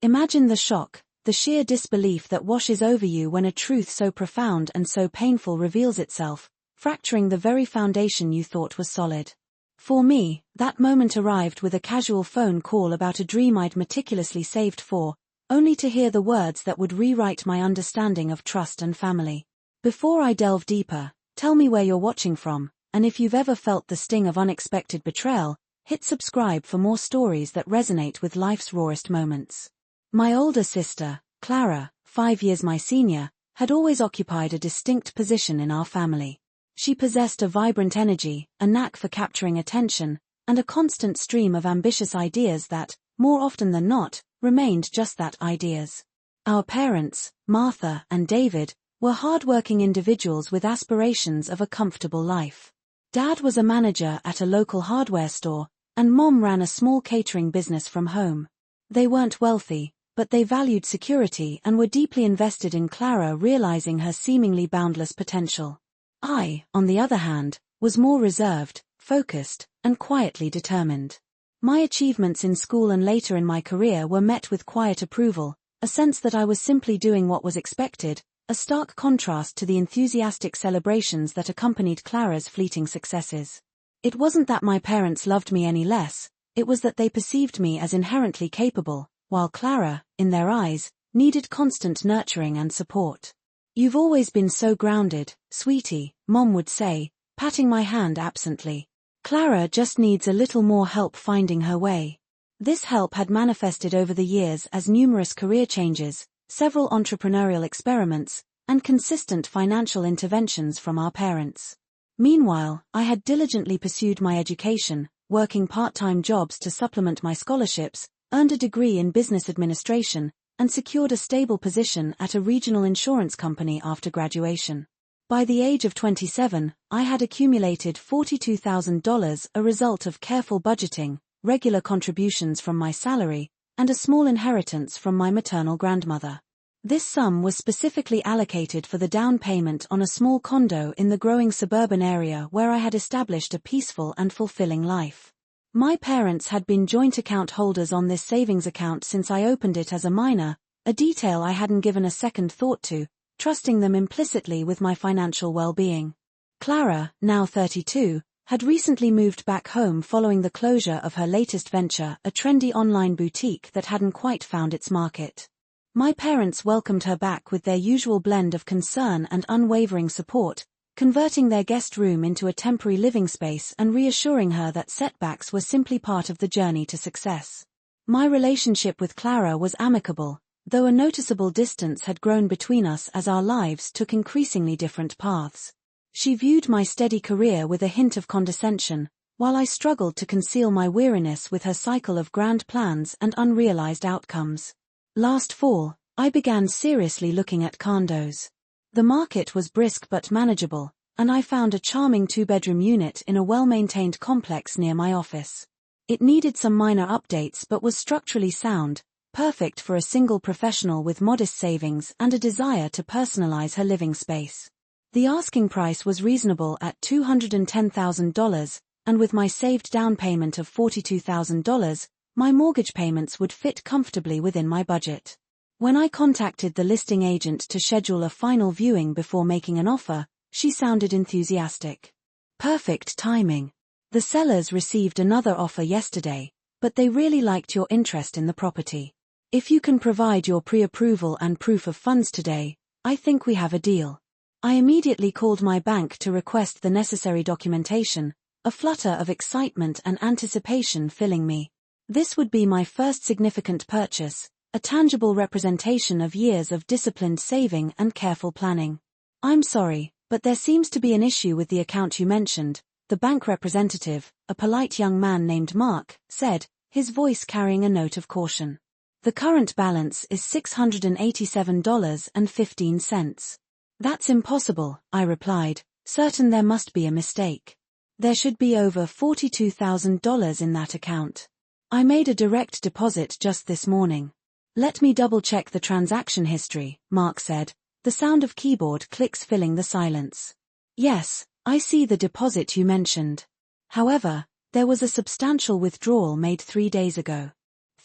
Imagine the shock, the sheer disbelief that washes over you when a truth so profound and so painful reveals itself, fracturing the very foundation you thought was solid. For me, that moment arrived with a casual phone call about a dream I'd meticulously saved for, only to hear the words that would rewrite my understanding of trust and family. Before I delve deeper, tell me where you're watching from, and if you've ever felt the sting of unexpected betrayal, hit subscribe for more stories that resonate with life's rawest moments. My older sister, Clara, 5 years my senior, had always occupied a distinct position in our family. She possessed a vibrant energy, a knack for capturing attention, and a constant stream of ambitious ideas that, more often than not, remained just that, ideas. Our parents, Martha and David, were hard-working individuals with aspirations of a comfortable life. Dad was a manager at a local hardware store, and Mom ran a small catering business from home. They weren't wealthy, but they valued security and were deeply invested in Clara realizing her seemingly boundless potential. I, on the other hand, was more reserved, focused, and quietly determined. My achievements in school and later in my career were met with quiet approval, a sense that I was simply doing what was expected, a stark contrast to the enthusiastic celebrations that accompanied Clara's fleeting successes. It wasn't that my parents loved me any less, it was that they perceived me as inherently capable, while Clara, in their eyes, needed constant nurturing and support. "You've always been so grounded, sweetie," Mom would say, patting my hand absently. "Clara just needs a little more help finding her way." This help had manifested over the years as numerous career changes, several entrepreneurial experiments, and consistent financial interventions from our parents. Meanwhile, I had diligently pursued my education, working part-time jobs to supplement my scholarships, earned a degree in business administration, and secured a stable position at a regional insurance company after graduation. By the age of 27, I had accumulated $42,000, a result of careful budgeting, regular contributions from my salary, and a small inheritance from my maternal grandmother. This sum was specifically allocated for the down payment on a small condo in the growing suburban area where I had established a peaceful and fulfilling life. My parents had been joint account holders on this savings account since I opened it as a minor, a detail I hadn't given a second thought to, trusting them implicitly with my financial well-being. Clara, now 32, had recently moved back home following the closure of her latest venture, a trendy online boutique that hadn't quite found its market. My parents welcomed her back with their usual blend of concern and unwavering support, converting their guest room into a temporary living space and reassuring her that setbacks were simply part of the journey to success. My relationship with Clara was amicable, though a noticeable distance had grown between us as our lives took increasingly different paths. She viewed my steady career with a hint of condescension, while I struggled to conceal my weariness with her cycle of grand plans and unrealized outcomes. Last fall, I began seriously looking at condos. The market was brisk but manageable, and I found a charming 2-bedroom unit in a well-maintained complex near my office. It needed some minor updates but was structurally sound, perfect for a single professional with modest savings and a desire to personalize her living space. The asking price was reasonable at $210,000, and with my saved down payment of $42,000, my mortgage payments would fit comfortably within my budget. When I contacted the listing agent to schedule a final viewing before making an offer, she sounded enthusiastic. "Perfect timing. The sellers received another offer yesterday, but they really liked your interest in the property. If you can provide your pre-approval and proof of funds today, I think we have a deal." I immediately called my bank to request the necessary documentation, a flutter of excitement and anticipation filling me. This would be my first significant purchase, a tangible representation of years of disciplined saving and careful planning. "I'm sorry, but there seems to be an issue with the account you mentioned," the bank representative, a polite young man named Mark, said, his voice carrying a note of caution. "The current balance is $687.15. "That's impossible," I replied, certain there must be a mistake. "There should be over $42,000 in that account. I made a direct deposit just this morning." "Let me double-check the transaction history," Mark said, the sound of keyboard clicks filling the silence. "Yes, I see the deposit you mentioned. However, there was a substantial withdrawal made 3 days ago."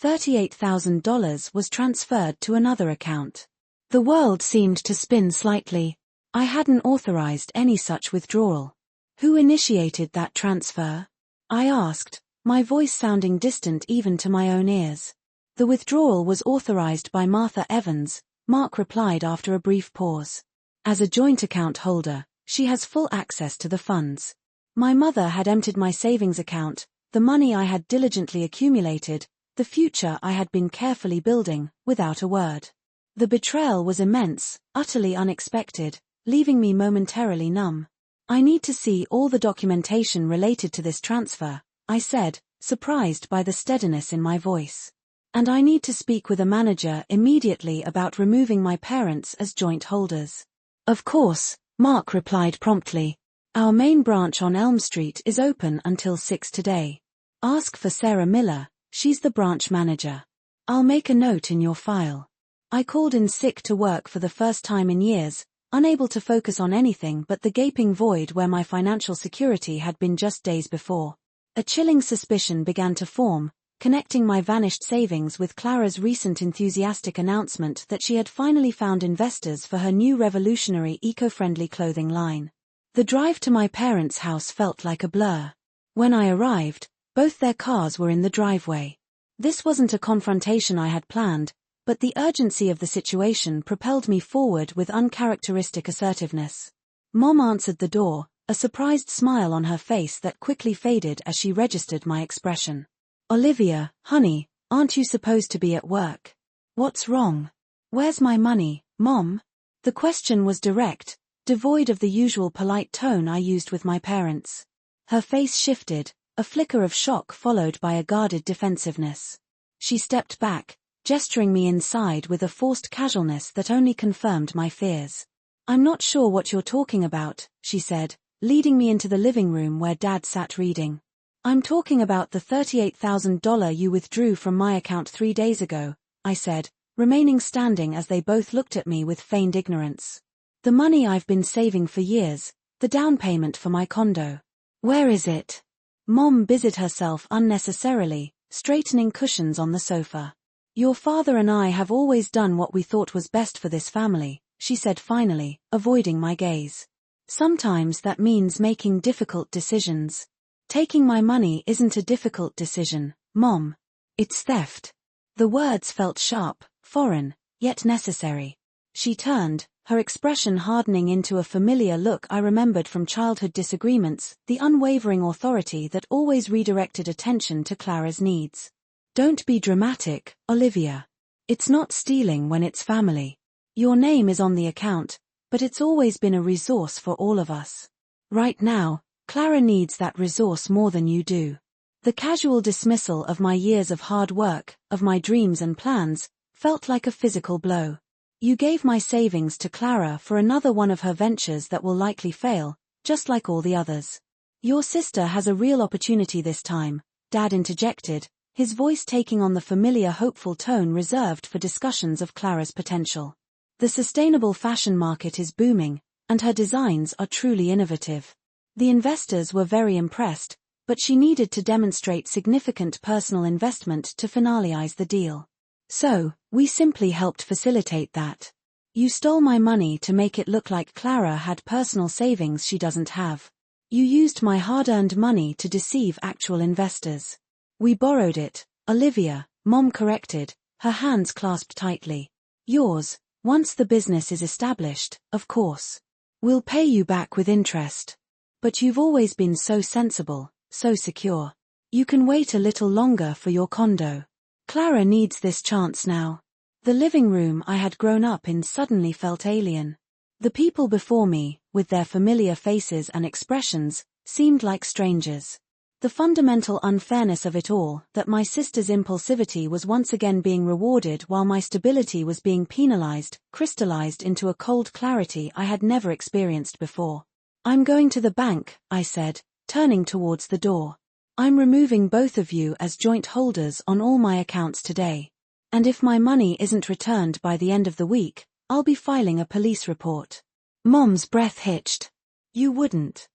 $38,000 was transferred to another account. The world seemed to spin slightly. I hadn't authorized any such withdrawal. Who initiated that transfer? I asked, my voice sounding distant even to my own ears. The withdrawal was authorized by Martha Evans, Mark replied after a brief pause. As a joint account holder, she has full access to the funds. My mother had emptied my savings account, the money I had diligently accumulated, the future I had been carefully building, without a word. The betrayal was immense, utterly unexpected, leaving me momentarily numb. I need to see all the documentation related to this transfer, I said, surprised by the steadiness in my voice. And I need to speak with a manager immediately about removing my parents as joint holders. Of course, Mark replied promptly. Our main branch on Elm Street is open until 6 today. Ask for Sarah Miller, she's the branch manager. I'll make a note in your file. I called in sick to work for the first time in years, unable to focus on anything but the gaping void where my financial security had been just days before. A chilling suspicion began to form, connecting my vanished savings with Clara's recent enthusiastic announcement that she had finally found investors for her new revolutionary eco-friendly clothing line. The drive to my parents' house felt like a blur. When I arrived, both their cars were in the driveway. This wasn't a confrontation I had planned, but the urgency of the situation propelled me forward with uncharacteristic assertiveness. Mom answered the door, a surprised smile on her face that quickly faded as she registered my expression. Olivia, honey, aren't you supposed to be at work? What's wrong? Where's my money, Mom? The question was direct, devoid of the usual polite tone I used with my parents. Her face shifted, a flicker of shock followed by a guarded defensiveness. She stepped back, gesturing me inside with a forced casualness that only confirmed my fears. I'm not sure what you're talking about, she said, leading me into the living room where Dad sat reading. I'm talking about the $38,000 you withdrew from my account 3 days ago, I said, remaining standing as they both looked at me with feigned ignorance. The money I've been saving for years, the down payment for my condo. Where is it? Mom busied herself unnecessarily, straightening cushions on the sofa. Your father and I have always done what we thought was best for this family, she said finally, avoiding my gaze. Sometimes that means making difficult decisions. Taking my money isn't a difficult decision, Mom. It's theft. The words felt sharp, foreign, yet necessary. She turned, her expression hardening into a familiar look I remembered from childhood disagreements, the unwavering authority that always redirected attention to Clara's needs. Don't be dramatic, Olivia. It's not stealing when it's family. Your name is on the account, but it's always been a resource for all of us. Right now, Clara needs that resource more than you do. The casual dismissal of my years of hard work, of my dreams and plans, felt like a physical blow. You gave my savings to Clara for another one of her ventures that will likely fail, just like all the others. Your sister has a real opportunity this time, Dad interjected, his voice taking on the familiar hopeful tone reserved for discussions of Clara's potential. The sustainable fashion market is booming, and her designs are truly innovative. The investors were very impressed, but she needed to demonstrate significant personal investment to finalize the deal. So, we simply helped facilitate that. You stole my money to make it look like Clara had personal savings she doesn't have. You used my hard-earned money to deceive actual investors. We borrowed it, Olivia, Mom corrected, her hands clasped tightly. Yours, once the business is established, of course. We'll pay you back with interest. But you've always been so sensible, so secure. You can wait a little longer for your condo. Clara needs this chance now. The living room I had grown up in suddenly felt alien. The people before me, with their familiar faces and expressions, seemed like strangers. The fundamental unfairness of it all, that my sister's impulsivity was once again being rewarded while my stability was being penalized, crystallized into a cold clarity I had never experienced before. I'm going to the bank, I said, turning towards the door. I'm removing both of you as joint holders on all my accounts today. And if my money isn't returned by the end of the week, I'll be filing a police report. Mom's breath hitched. You wouldn't.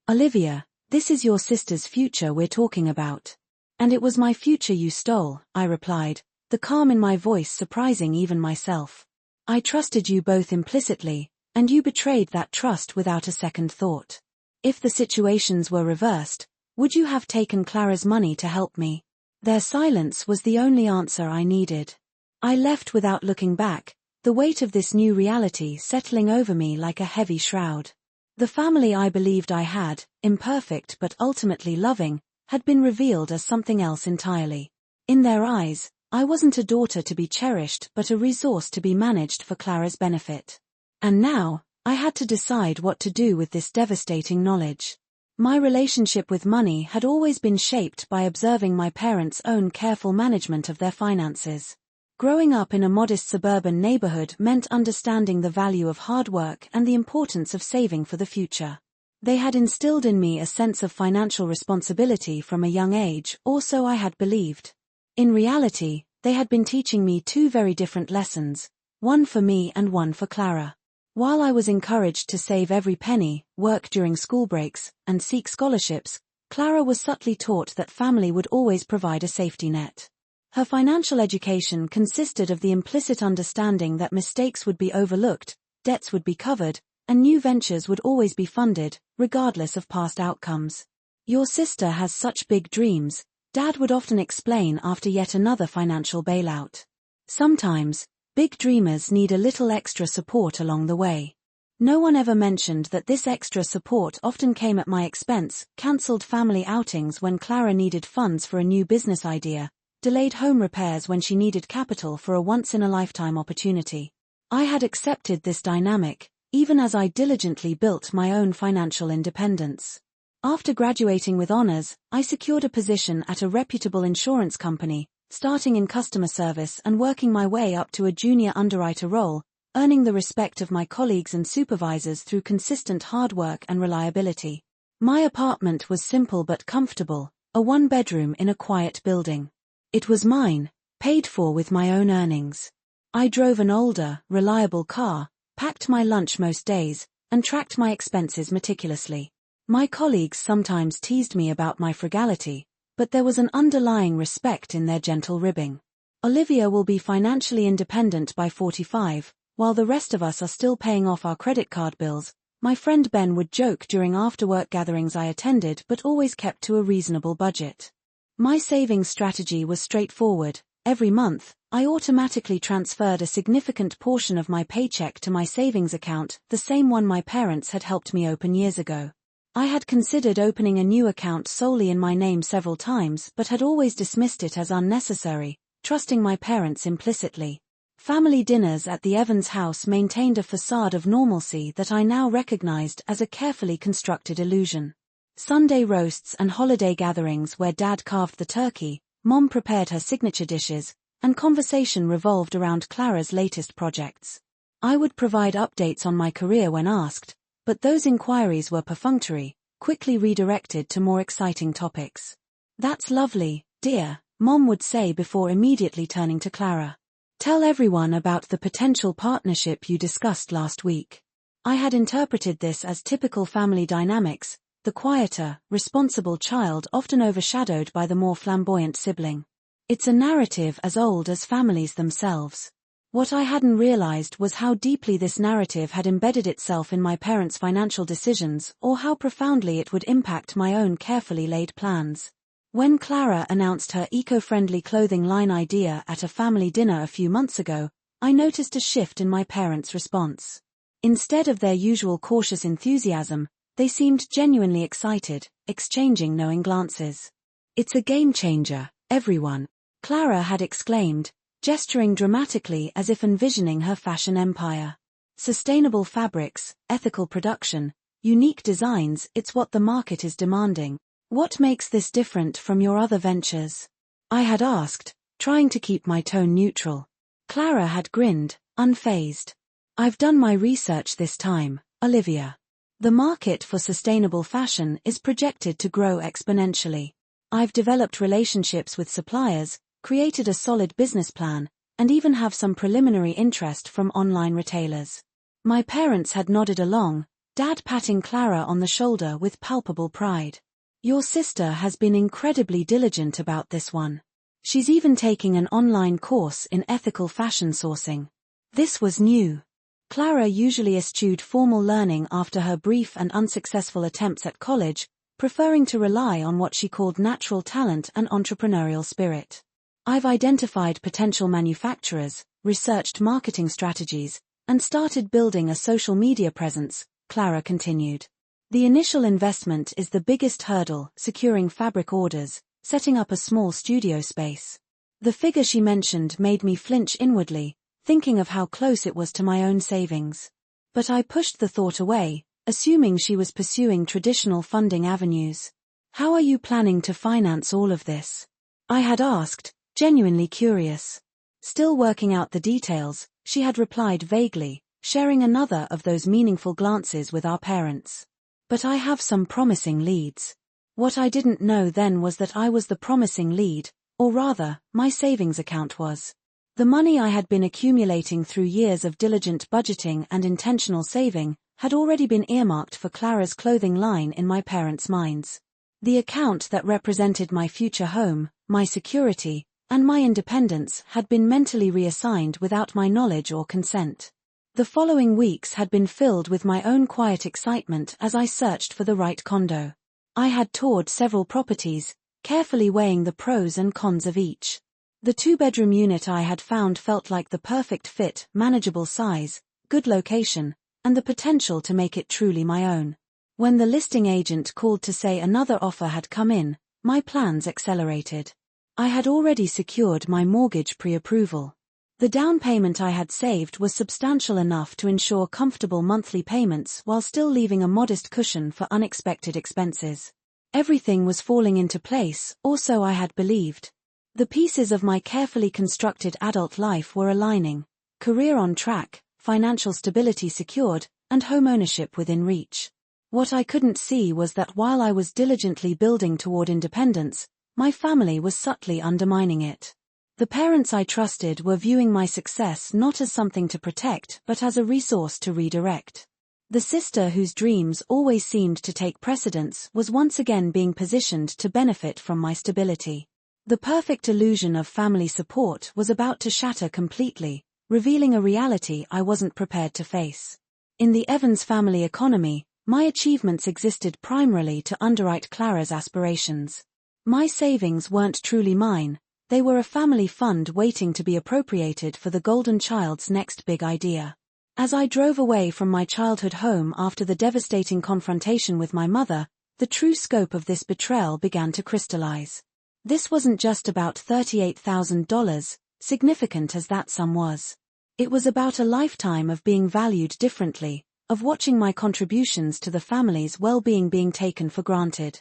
Olivia, this is your sister's future we're talking about. And it was my future you stole, I replied, the calm in my voice surprising even myself. I trusted you both implicitly, and you betrayed that trust without a second thought. If the situations were reversed, would you have taken Clara's money to help me? Their silence was the only answer I needed. I left without looking back, the weight of this new reality settling over me like a heavy shroud. The family I believed I had, imperfect but ultimately loving, had been revealed as something else entirely. In their eyes, I wasn't a daughter to be cherished but a resource to be managed for Clara's benefit. And now, I had to decide what to do with this devastating knowledge. My relationship with money had always been shaped by observing my parents' own careful management of their finances. Growing up in a modest suburban neighborhood meant understanding the value of hard work and the importance of saving for the future. They had instilled in me a sense of financial responsibility from a young age, or so I had believed. In reality, they had been teaching me two very different lessons, one for me and one for Clara. While I was encouraged to save every penny, work during school breaks, and seek scholarships, Clara was subtly taught that family would always provide a safety net. Her financial education consisted of the implicit understanding that mistakes would be overlooked, debts would be covered, and new ventures would always be funded, regardless of past outcomes. "Your sister has such big dreams," Dad would often explain after yet another financial bailout. Sometimes, big dreamers need a little extra support along the way. No one ever mentioned that this extra support often came at my expense, cancelled family outings when Clara needed funds for a new business idea, delayed home repairs when she needed capital for a once-in-a-lifetime opportunity. I had accepted this dynamic, even as I diligently built my own financial independence. After graduating with honors, I secured a position at a reputable insurance company, starting in customer service and working my way up to a junior underwriter role, earning the respect of my colleagues and supervisors through consistent hard work and reliability. My apartment was simple but comfortable, a one-bedroom in a quiet building. It was mine, paid for with my own earnings. I drove an older, reliable car, packed my lunch most days, and tracked my expenses meticulously. My colleagues sometimes teased me about my frugality, but there was an underlying respect in their gentle ribbing. Olivia will be financially independent by 45, while the rest of us are still paying off our credit card bills, my friend Ben would joke during after-work gatherings I attended but always kept to a reasonable budget. My savings strategy was straightforward. Every month, I automatically transferred a significant portion of my paycheck to my savings account, the same one my parents had helped me open years ago. I had considered opening a new account solely in my name several times but had always dismissed it as unnecessary, trusting my parents implicitly. Family dinners at the Evans house maintained a facade of normalcy that I now recognized as a carefully constructed illusion. Sunday roasts and holiday gatherings where Dad carved the turkey, Mom prepared her signature dishes, and conversation revolved around Clara's latest projects. I would provide updates on my career when asked, but those inquiries were perfunctory, quickly redirected to more exciting topics. "That's lovely, dear," Mom would say before immediately turning to Clara. "Tell everyone about the potential partnership you discussed last week." I had interpreted this as typical family dynamics, the quieter, responsible child often overshadowed by the more flamboyant sibling. It's a narrative as old as families themselves. What I hadn't realized was how deeply this narrative had embedded itself in my parents' financial decisions or how profoundly it would impact my own carefully laid plans. When Clara announced her eco-friendly clothing line idea at a family dinner a few months ago, I noticed a shift in my parents' response. Instead of their usual cautious enthusiasm, they seemed genuinely excited, exchanging knowing glances. "It's a game changer, everyone," Clara had exclaimed, gesturing dramatically as if envisioning her fashion empire. "Sustainable fabrics, ethical production, unique designs, it's what the market is demanding. What makes this different from your other ventures?" I had asked, trying to keep my tone neutral. Clara had grinned, unfazed. "I've done my research this time, Olivia. The market for sustainable fashion is projected to grow exponentially. I've developed relationships with suppliers, created a solid business plan, and even have some preliminary interest from online retailers." My parents had nodded along, Dad patting Clara on the shoulder with palpable pride. Your sister has been incredibly diligent about this one. She's even taking an online course in ethical fashion sourcing. This was new. Clara usually eschewed formal learning after her brief and unsuccessful attempts at college, preferring to rely on what she called natural talent and entrepreneurial spirit. I've identified potential manufacturers, researched marketing strategies, and started building a social media presence, Clara continued. The initial investment is the biggest hurdle, securing fabric orders, setting up a small studio space. The figure she mentioned made me flinch inwardly, thinking of how close it was to my own savings. But I pushed the thought away, assuming she was pursuing traditional funding avenues. How are you planning to finance all of this? I had asked, genuinely curious. Still working out the details, she had replied vaguely, sharing another of those meaningful glances with our parents. But I have some promising leads. What I didn't know then was that I was the promising lead, or rather, my savings account was. The money I had been accumulating through years of diligent budgeting and intentional saving had already been earmarked for Clara's clothing line in my parents' minds. The account that represented my future home, my security, and my independence had been mentally reassigned without my knowledge or consent. The following weeks had been filled with my own quiet excitement as I searched for the right condo. I had toured several properties, carefully weighing the pros and cons of each. The two-bedroom unit I had found felt like the perfect fit, manageable size, good location, and the potential to make it truly my own. When the listing agent called to say another offer had come in, my plans accelerated. I had already secured my mortgage pre-approval. The down payment I had saved was substantial enough to ensure comfortable monthly payments while still leaving a modest cushion for unexpected expenses. Everything was falling into place, or so I had believed. The pieces of my carefully constructed adult life were aligning: career on track, financial stability secured, and home ownership within reach. What I couldn't see was that while I was diligently building toward independence, my family was subtly undermining it. The parents I trusted were viewing my success not as something to protect but as a resource to redirect. The sister whose dreams always seemed to take precedence was once again being positioned to benefit from my stability. The perfect illusion of family support was about to shatter completely, revealing a reality I wasn't prepared to face. In the Evans family economy, my achievements existed primarily to underwrite Clara's aspirations. My savings weren't truly mine. They were a family fund waiting to be appropriated for the golden child's next big idea. As I drove away from my childhood home after the devastating confrontation with my mother, the true scope of this betrayal began to crystallize. This wasn't just about $38,000, significant as that sum was. It was about a lifetime of being valued differently, of watching my contributions to the family's well-being being taken for granted.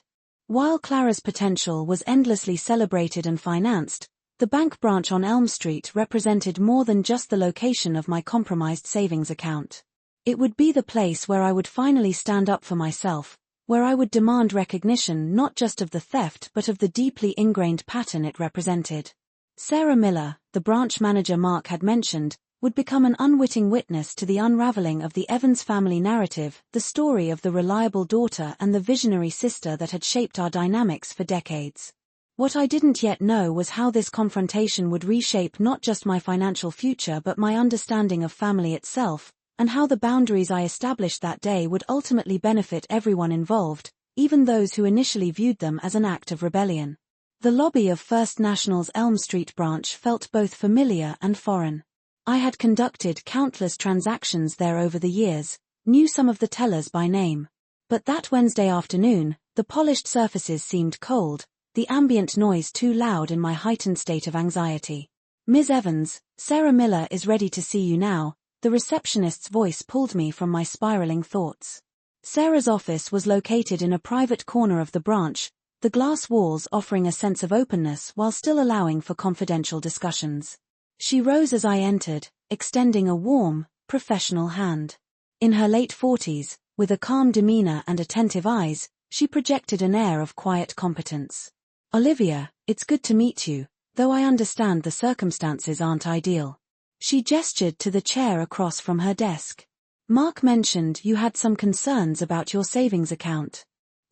While Clara's potential was endlessly celebrated and financed, the bank branch on Elm Street represented more than just the location of my compromised savings account. It would be the place where I would finally stand up for myself, where I would demand recognition not just of the theft but of the deeply ingrained pattern it represented. Sarah Miller, the branch manager Mark had mentioned, would become an unwitting witness to the unraveling of the Evans family narrative, the story of the reliable daughter and the visionary sister that had shaped our dynamics for decades. What I didn't yet know was how this confrontation would reshape not just my financial future but my understanding of family itself, and how the boundaries I established that day would ultimately benefit everyone involved, even those who initially viewed them as an act of rebellion. The lobby of First National's Elm Street branch felt both familiar and foreign. I had conducted countless transactions there over the years, knew some of the tellers by name. But that Wednesday afternoon, the polished surfaces seemed cold, the ambient noise too loud in my heightened state of anxiety. "Ms. Evans, Sarah Miller is ready to see you now," the receptionist's voice pulled me from my spiraling thoughts. Sarah's office was located in a private corner of the branch, the glass walls offering a sense of openness while still allowing for confidential discussions. She rose as I entered, extending a warm, professional hand. In her late 40s, with a calm demeanor and attentive eyes, she projected an air of quiet competence. "Olivia, it's good to meet you, though I understand the circumstances aren't ideal." She gestured to the chair across from her desk. "Mark mentioned you had some concerns about your savings account."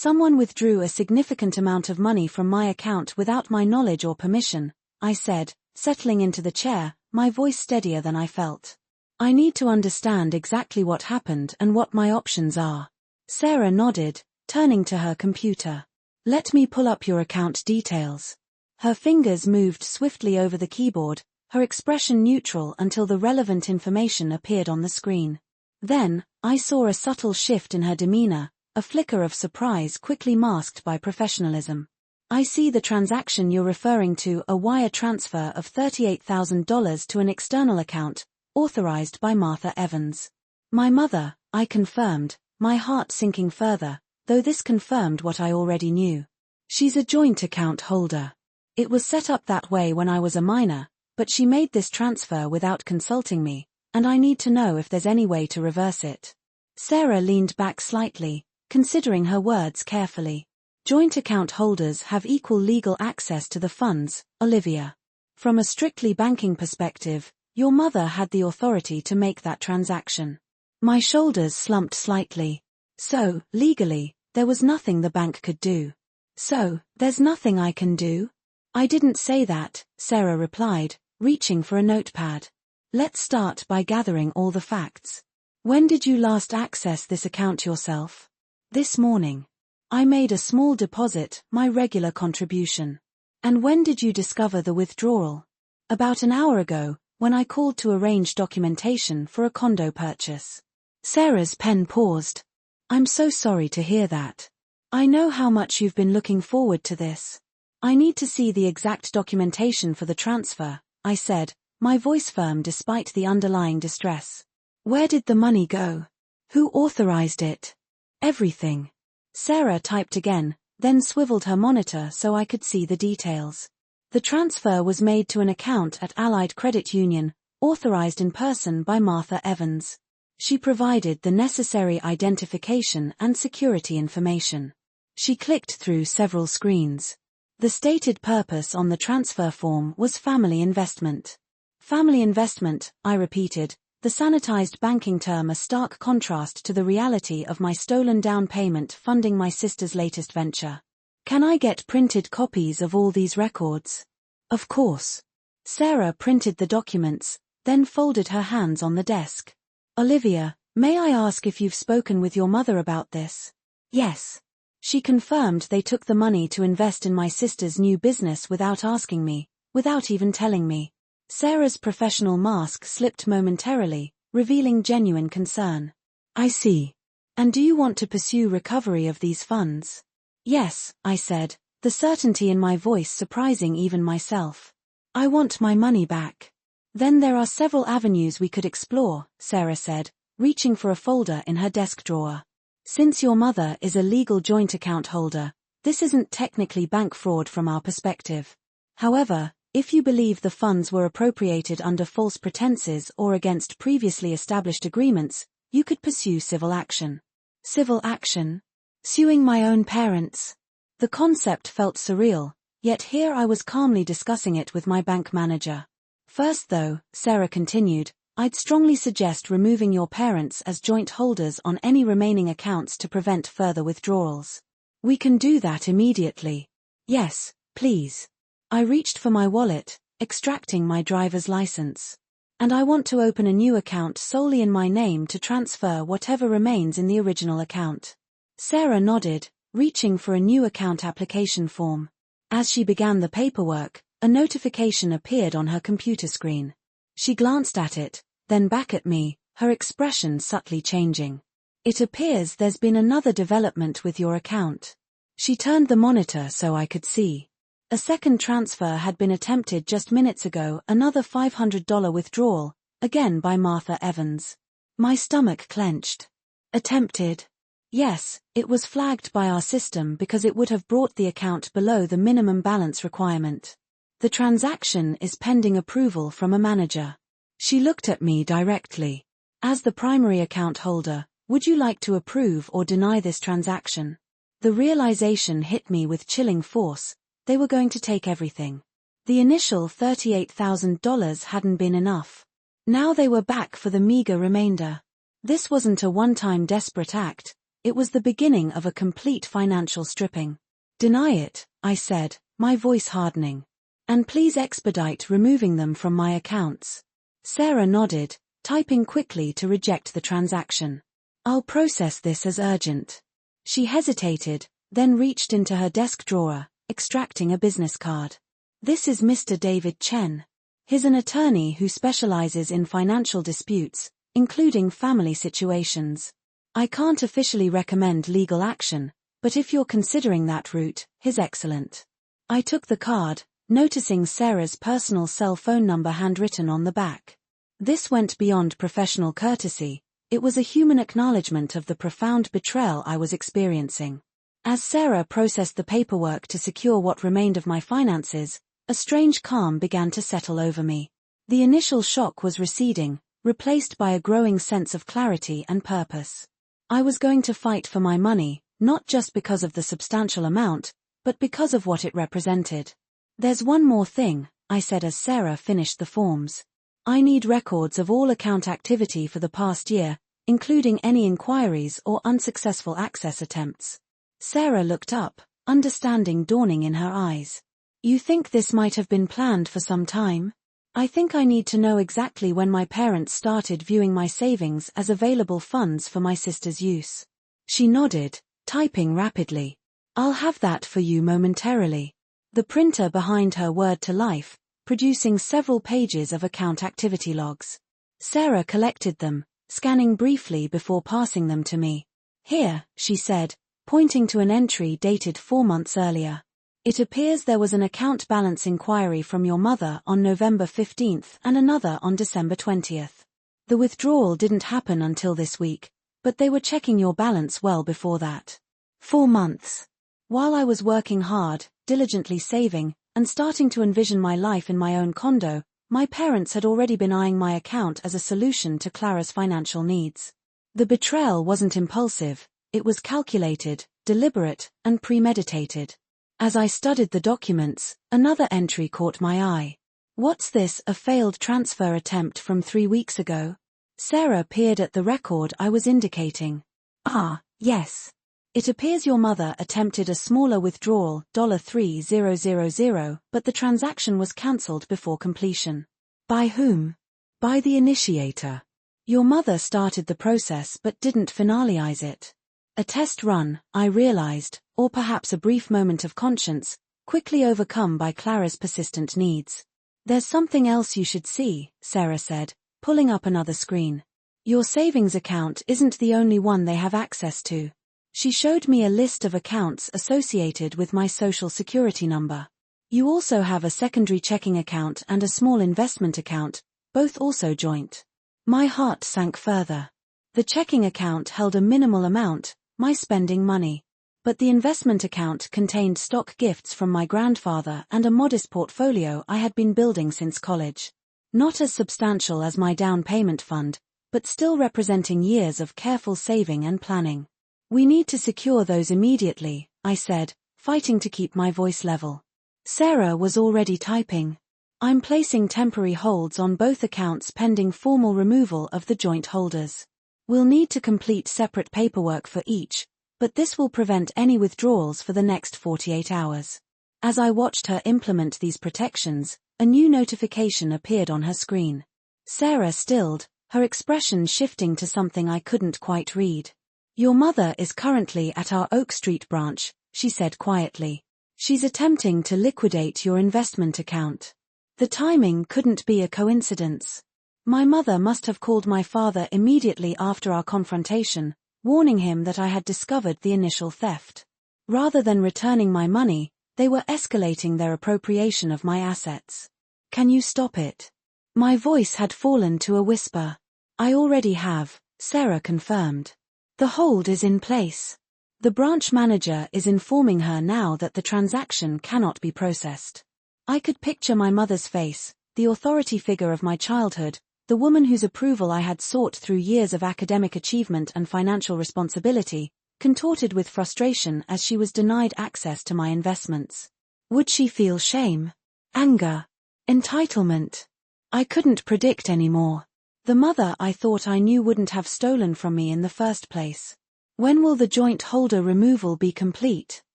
Someone withdrew a significant amount of money from my account without my knowledge or permission, I said, settling into the chair, my voice steadier than I felt. I need to understand exactly what happened and what my options are. Sarah nodded, turning to her computer. Let me pull up your account details. Her fingers moved swiftly over the keyboard, her expression neutral until the relevant information appeared on the screen. Then, I saw a subtle shift in her demeanor, a flicker of surprise quickly masked by professionalism. I see the transaction you're referring to, a wire transfer of $38,000 to an external account, authorized by Martha Evans. My mother, I confirmed, my heart sinking further, though this confirmed what I already knew. She's a joint account holder. It was set up that way when I was a minor, but she made this transfer without consulting me, and I need to know if there's any way to reverse it. Sarah leaned back slightly, considering her words carefully. Joint account holders have equal legal access to the funds, Olivia. From a strictly banking perspective, your mother had the authority to make that transaction. My shoulders slumped slightly. So, legally, there was nothing the bank could do. So, there's nothing I can do? I didn't say that, Sarah replied, reaching for a notepad. Let's start by gathering all the facts. When did you last access this account yourself? This morning. I made a small deposit, my regular contribution. And when did you discover the withdrawal? About an hour ago, when I called to arrange documentation for a condo purchase. Sarah's pen paused. I'm so sorry to hear that. I know how much you've been looking forward to this. I need to see the exact documentation for the transfer, I said, my voice firm despite the underlying distress. Where did the money go? Who authorized it? Everything. Sarah typed again, then swiveled her monitor so I could see the details. The transfer was made to an account at Allied Credit Union, authorized in person by Martha Evans. She provided the necessary identification and security information. She clicked through several screens. The stated purpose on the transfer form was family investment. Family investment, I repeated, the sanitized banking term a stark contrast to the reality of my stolen down payment funding my sister's latest venture. Can I get printed copies of all these records? Of course. Sarah printed the documents, then folded her hands on the desk. Olivia, may I ask if you've spoken with your mother about this? Yes. She confirmed they took the money to invest in my sister's new business without asking me, without even telling me. Sarah's professional mask slipped momentarily, revealing genuine concern. I see. And do you want to pursue recovery of these funds? Yes, I said, the certainty in my voice surprising even myself. I want my money back. Then there are several avenues we could explore, Sarah said, reaching for a folder in her desk drawer. Since your mother is a legal joint account holder, this isn't technically bank fraud from our perspective. However, if you believe the funds were appropriated under false pretenses or against previously established agreements, you could pursue civil action. Civil action? Suing my own parents? The concept felt surreal, yet here I was calmly discussing it with my bank manager. First though, Sarah continued, I'd strongly suggest removing your parents as joint holders on any remaining accounts to prevent further withdrawals. We can do that immediately. Yes, please. I reached for my wallet, extracting my driver's license. And I want to open a new account solely in my name to transfer whatever remains in the original account. Sarah nodded, reaching for a new account application form. As she began the paperwork, a notification appeared on her computer screen. She glanced at it, then back at me, her expression subtly changing. It appears there's been another development with your account. She turned the monitor so I could see. A second transfer had been attempted just minutes ago, another $500 withdrawal, again by Martha Evans. My stomach clenched. Attempted? Yes, it was flagged by our system because it would have brought the account below the minimum balance requirement. The transaction is pending approval from a manager. She looked at me directly. As the primary account holder, would you like to approve or deny this transaction? The realization hit me with chilling force. They were going to take everything. The initial $38,000 hadn't been enough. Now they were back for the meager remainder. This wasn't a one-time desperate act, It was the beginning of a complete financial stripping. "Deny it," I said, my voice hardening. "And please expedite removing them from my accounts." Sarah nodded, typing quickly to reject the transaction. "I'll process this as urgent." She hesitated, then reached into her desk drawer, extracting a business card. "This is Mr. David Chen. He's an attorney who specializes in financial disputes, including family situations. I can't officially recommend legal action, but if you're considering that route, he's excellent." I took the card, noticing Sarah's personal cell phone number handwritten on the back. This went beyond professional courtesy. It was a human acknowledgement of the profound betrayal I was experiencing. As Sarah processed the paperwork to secure what remained of my finances, a strange calm began to settle over me. The initial shock was receding, replaced by a growing sense of clarity and purpose. I was going to fight for my money, not just because of the substantial amount, but because of what it represented. "There's one more thing," I said as Sarah finished the forms. "I need records of all account activity for the past year, including any inquiries or unsuccessful access attempts." Sarah looked up, understanding dawning in her eyes. "You think this might have been planned for some time?" "I think I need to know exactly when my parents started viewing my savings as available funds for my sister's use." She nodded, typing rapidly. "I'll have that for you momentarily." The printer behind her whirred to life, producing several pages of account activity logs. Sarah collected them, scanning briefly before passing them to me. "Here," she said, pointing to an entry dated 4 months earlier. "It appears there was an account balance inquiry from your mother on November 15th and another on December 20th. The withdrawal didn't happen until this week, but they were checking your balance well before that." 4 months. While I was working hard, diligently saving, and starting to envision my life in my own condo, my parents had already been eyeing my account as a solution to Clara's financial needs. The betrayal wasn't impulsive, it was calculated, deliberate, and premeditated. As I studied the documents, another entry caught my eye. "What's this, a failed transfer attempt from 3 weeks ago?" Sarah peered at the record I was indicating. "Ah, yes. It appears your mother attempted a smaller withdrawal, $3,000, but the transaction was cancelled before completion." "By whom?" "By the initiator. Your mother started the process but didn't finalize it." A test run, I realized, or perhaps a brief moment of conscience, quickly overcome by Clara's persistent needs. "There's something else you should see," Sarah said, pulling up another screen. "Your savings account isn't the only one they have access to." She showed me a list of accounts associated with my social security number. "You also have a secondary checking account and a small investment account, both also joint." My heart sank further. The checking account held a minimal amount, my spending money. But the investment account contained stock gifts from my grandfather and a modest portfolio I had been building since college. Not as substantial as my down payment fund, but still representing years of careful saving and planning. "We need to secure those immediately," I said, fighting to keep my voice level. Sarah was already typing. "I'm placing temporary holds on both accounts pending formal removal of the joint holders. We'll need to complete separate paperwork for each, but this will prevent any withdrawals for the next 48 hours. As I watched her implement these protections, a new notification appeared on her screen. Sarah stilled, her expression shifting to something I couldn't quite read. "Your mother is currently at our Oak Street branch," she said quietly. "She's attempting to liquidate your investment account." The timing couldn't be a coincidence. My mother must have called my father immediately after our confrontation, warning him that I had discovered the initial theft. Rather than returning my money, they were escalating their appropriation of my assets. "Can you stop it?" My voice had fallen to a whisper. "I already have," Sarah confirmed. "The hold is in place. The branch manager is informing her now that the transaction cannot be processed." I could picture my mother's face, the authority figure of my childhood, the woman whose approval I had sought through years of academic achievement and financial responsibility, contorted with frustration as she was denied access to my investments. Would she feel shame? Anger? Entitlement? I couldn't predict anymore. The mother I thought I knew wouldn't have stolen from me in the first place. When will the joint holder removal be complete?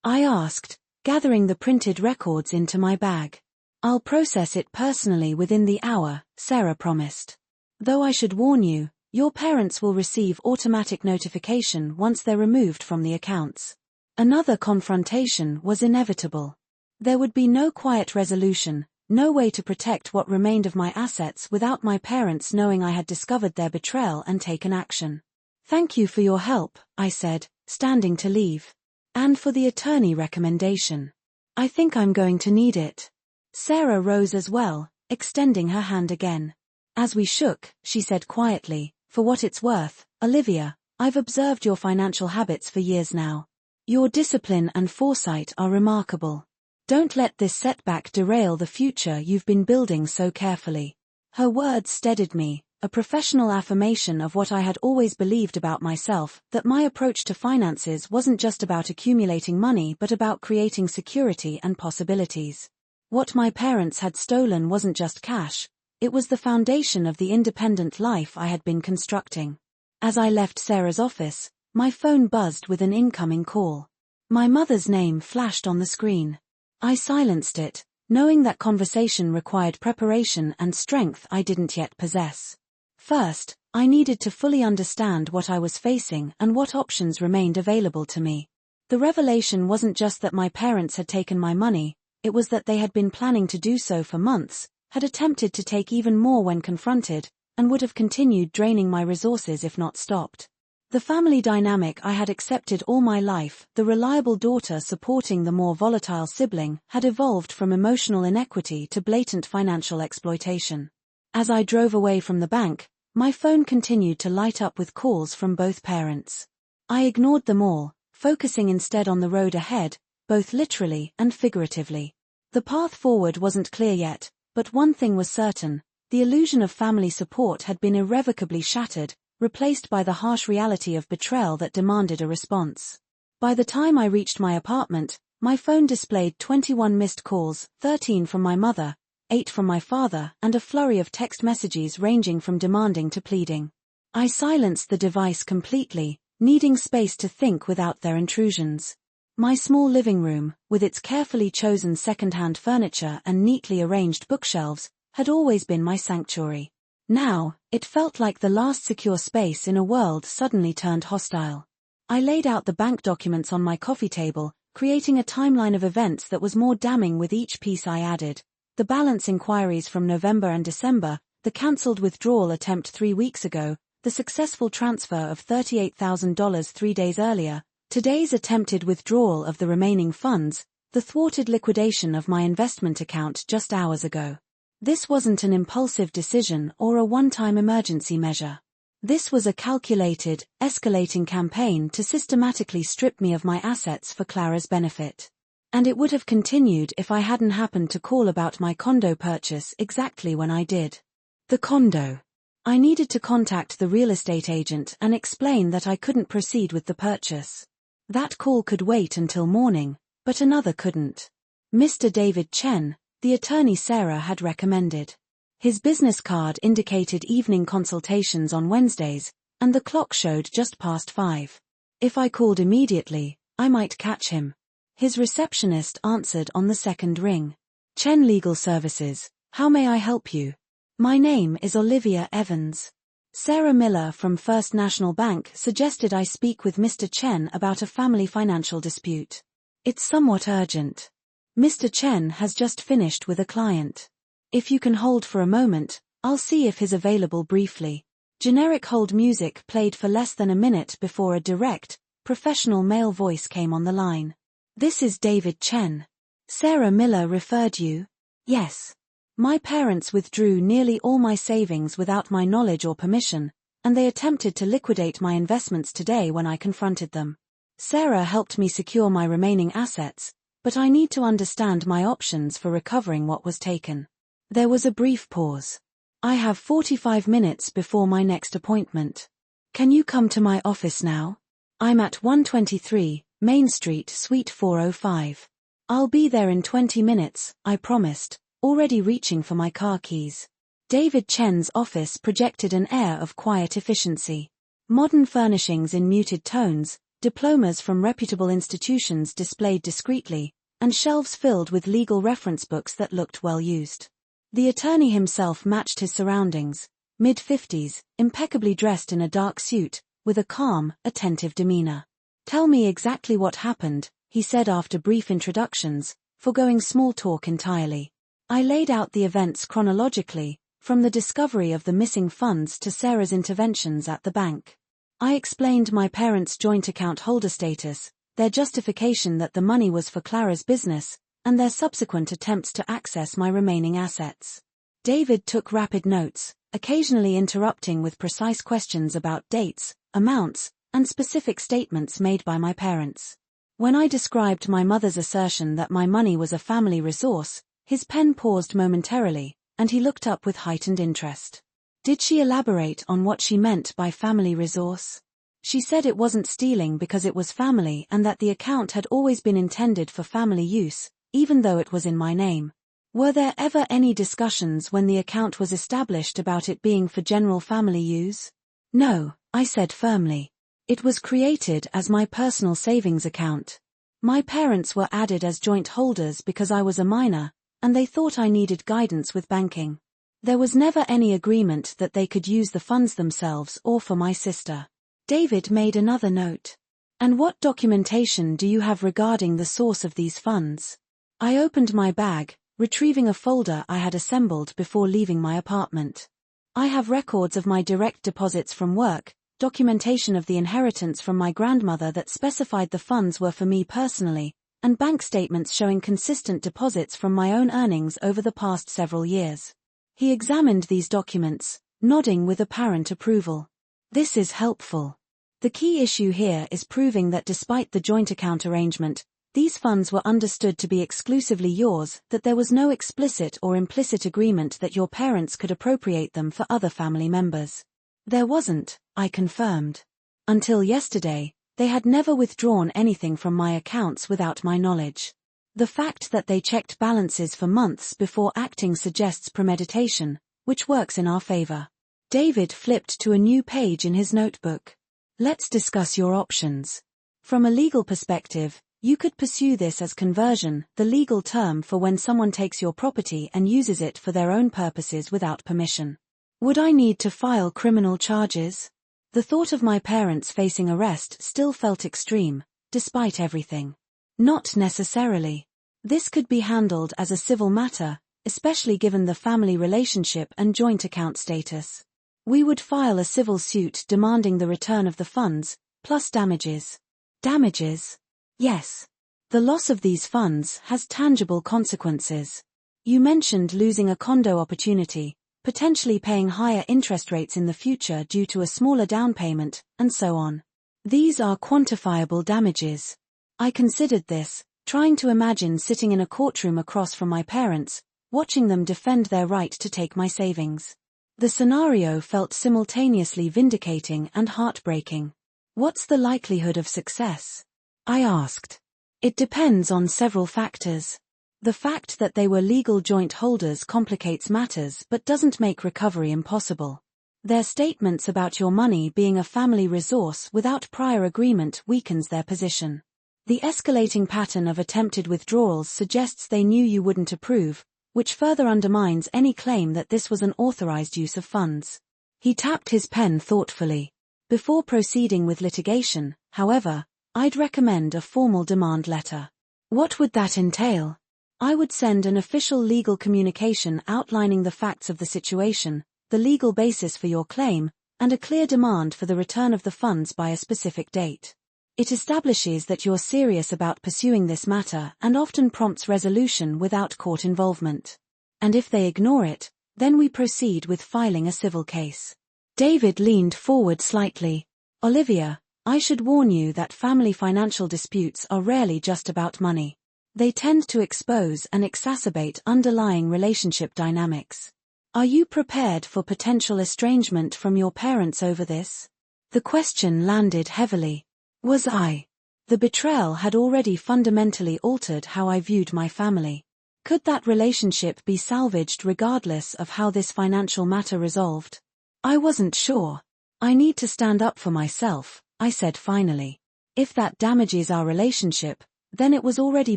I asked, gathering the printed records into my bag. I'll process it personally within the hour, Sarah promised. Though I should warn you, your parents will receive automatic notification once they're removed from the accounts. Another confrontation was inevitable. There would be no quiet resolution, no way to protect what remained of my assets without my parents knowing I had discovered their betrayal and taken action. Thank you for your help, I said, standing to leave. And for the attorney recommendation. I think I'm going to need it. Sarah rose as well, extending her hand again. As we shook, she said quietly, for what it's worth, Olivia, I've observed your financial habits for years now. Your discipline and foresight are remarkable. Don't let this setback derail the future you've been building so carefully. Her words steadied me, a professional affirmation of what I had always believed about myself, that my approach to finances wasn't just about accumulating money but about creating security and possibilities. What my parents had stolen wasn't just cash, it was the foundation of the independent life I had been constructing. As I left Sarah's office, my phone buzzed with an incoming call. My mother's name flashed on the screen. I silenced it, knowing that conversation required preparation and strength I didn't yet possess. First, I needed to fully understand what I was facing and what options remained available to me. The revelation wasn't just that my parents had taken my money, it was that they had been planning to do so for months, had attempted to take even more when confronted, and would have continued draining my resources if not stopped. The family dynamic I had accepted all my life, the reliable daughter supporting the more volatile sibling, had evolved from emotional inequity to blatant financial exploitation. As I drove away from the bank, my phone continued to light up with calls from both parents. I ignored them all, focusing instead on the road ahead, both literally and figuratively. The path forward wasn't clear yet, but one thing was certain, the illusion of family support had been irrevocably shattered, replaced by the harsh reality of betrayal that demanded a response. By the time I reached my apartment, my phone displayed 21 missed calls, 13 from my mother, 8 from my father, and a flurry of text messages ranging from demanding to pleading. I silenced the device completely, needing space to think without their intrusions. My small living room, with its carefully chosen second-hand furniture and neatly arranged bookshelves, had always been my sanctuary. Now, it felt like the last secure space in a world suddenly turned hostile. I laid out the bank documents on my coffee table, creating a timeline of events that was more damning with each piece I added. The balance inquiries from November and December, the cancelled withdrawal attempt 3 weeks ago, the successful transfer of $38,000 3 days earlier, today's attempted withdrawal of the remaining funds, the thwarted liquidation of my investment account just hours ago. This wasn't an impulsive decision or a one-time emergency measure. This was a calculated, escalating campaign to systematically strip me of my assets for Clara's benefit. And it would have continued if I hadn't happened to call about my condo purchase exactly when I did. The condo. I needed to contact the real estate agent and explain that I couldn't proceed with the purchase. That call could wait until morning, but another couldn't. Mr. David Chen, the attorney Sarah had recommended. His business card indicated evening consultations on Wednesdays, and the clock showed just past 5. If I called immediately, I might catch him. His receptionist answered on the second ring. Chen Legal Services, how may I help you? My name is Olivia Evans. Sarah Miller from First National Bank suggested I speak with Mr. Chen about a family financial dispute. It's somewhat urgent. Mr. Chen has just finished with a client. If you can hold for a moment, I'll see if he's available briefly. Generic hold music played for less than a minute before a direct, professional male voice came on the line. This is David Chen. Sarah Miller referred you? Yes. My parents withdrew nearly all my savings without my knowledge or permission, and they attempted to liquidate my investments today when I confronted them. Sarah helped me secure my remaining assets, but I need to understand my options for recovering what was taken. There was a brief pause. I have 45 minutes before my next appointment. Can you come to my office now? I'm at 123, Main Street, Suite 405. I'll be there in 20 minutes, I promised, already reaching for my car keys. David Chen's office projected an air of quiet efficiency. Modern furnishings in muted tones, diplomas from reputable institutions displayed discreetly, and shelves filled with legal reference books that looked well used. The attorney himself matched his surroundings, mid-50s, impeccably dressed in a dark suit, with a calm, attentive demeanor. "Tell me exactly what happened," he said after brief introductions, foregoing small talk entirely. I laid out the events chronologically, from the discovery of the missing funds to Sarah's interventions at the bank. I explained my parents' joint account holder status, their justification that the money was for Clara's business, and their subsequent attempts to access my remaining assets. David took rapid notes, occasionally interrupting with precise questions about dates, amounts, and specific statements made by my parents. When I described my mother's assertion that my money was a family resource, his pen paused momentarily, and he looked up with heightened interest. Did she elaborate on what she meant by family resource? She said it wasn't stealing because it was family and that the account had always been intended for family use, even though it was in my name. Were there ever any discussions when the account was established about it being for general family use? No, I said firmly. It was created as my personal savings account. My parents were added as joint holders because I was a minor, and they thought I needed guidance with banking. There was never any agreement that they could use the funds themselves or for my sister. David made another note. And what documentation do you have regarding the source of these funds? I opened my bag, retrieving a folder I had assembled before leaving my apartment. I have records of my direct deposits from work, documentation of the inheritance from my grandmother that specified the funds were for me personally, and bank statements showing consistent deposits from my own earnings over the past several years. He examined these documents, nodding with apparent approval. This is helpful. The key issue here is proving that despite the joint account arrangement, these funds were understood to be exclusively yours, that there was no explicit or implicit agreement that your parents could appropriate them for other family members. There wasn't, I confirmed. Until yesterday, they had never withdrawn anything from my accounts without my knowledge. The fact that they checked balances for months before acting suggests premeditation, which works in our favor. David flipped to a new page in his notebook. Let's discuss your options. From a legal perspective, you could pursue this as conversion, the legal term for when someone takes your property and uses it for their own purposes without permission. Would I need to file criminal charges? The thought of my parents facing arrest still felt extreme, despite everything. Not necessarily. This could be handled as a civil matter, especially given the family relationship and joint account status. We would file a civil suit demanding the return of the funds, plus damages. Damages? Yes. The loss of these funds has tangible consequences. You mentioned losing a condo opportunity, potentially paying higher interest rates in the future due to a smaller down payment, and so on. These are quantifiable damages. I considered this, trying to imagine sitting in a courtroom across from my parents, watching them defend their right to take my savings. The scenario felt simultaneously vindicating and heartbreaking. What's the likelihood of success? I asked. It depends on several factors. The fact that they were legal joint holders complicates matters but doesn't make recovery impossible. Their statements about your money being a family resource without prior agreement weakens their position. The escalating pattern of attempted withdrawals suggests they knew you wouldn't approve, which further undermines any claim that this was an authorized use of funds. He tapped his pen thoughtfully. Before proceeding with litigation, however, I'd recommend a formal demand letter. What would that entail? I would send an official legal communication outlining the facts of the situation, the legal basis for your claim, and a clear demand for the return of the funds by a specific date. It establishes that you're serious about pursuing this matter and often prompts resolution without court involvement. And if they ignore it, then we proceed with filing a civil case. David leaned forward slightly. Olivia, I should warn you that family financial disputes are rarely just about money. They tend to expose and exacerbate underlying relationship dynamics. Are you prepared for potential estrangement from your parents over this? The question landed heavily. Was I? The betrayal had already fundamentally altered how I viewed my family. Could that relationship be salvaged regardless of how this financial matter resolved? I wasn't sure. I need to stand up for myself, I said finally. If that damages our relationship, then it was already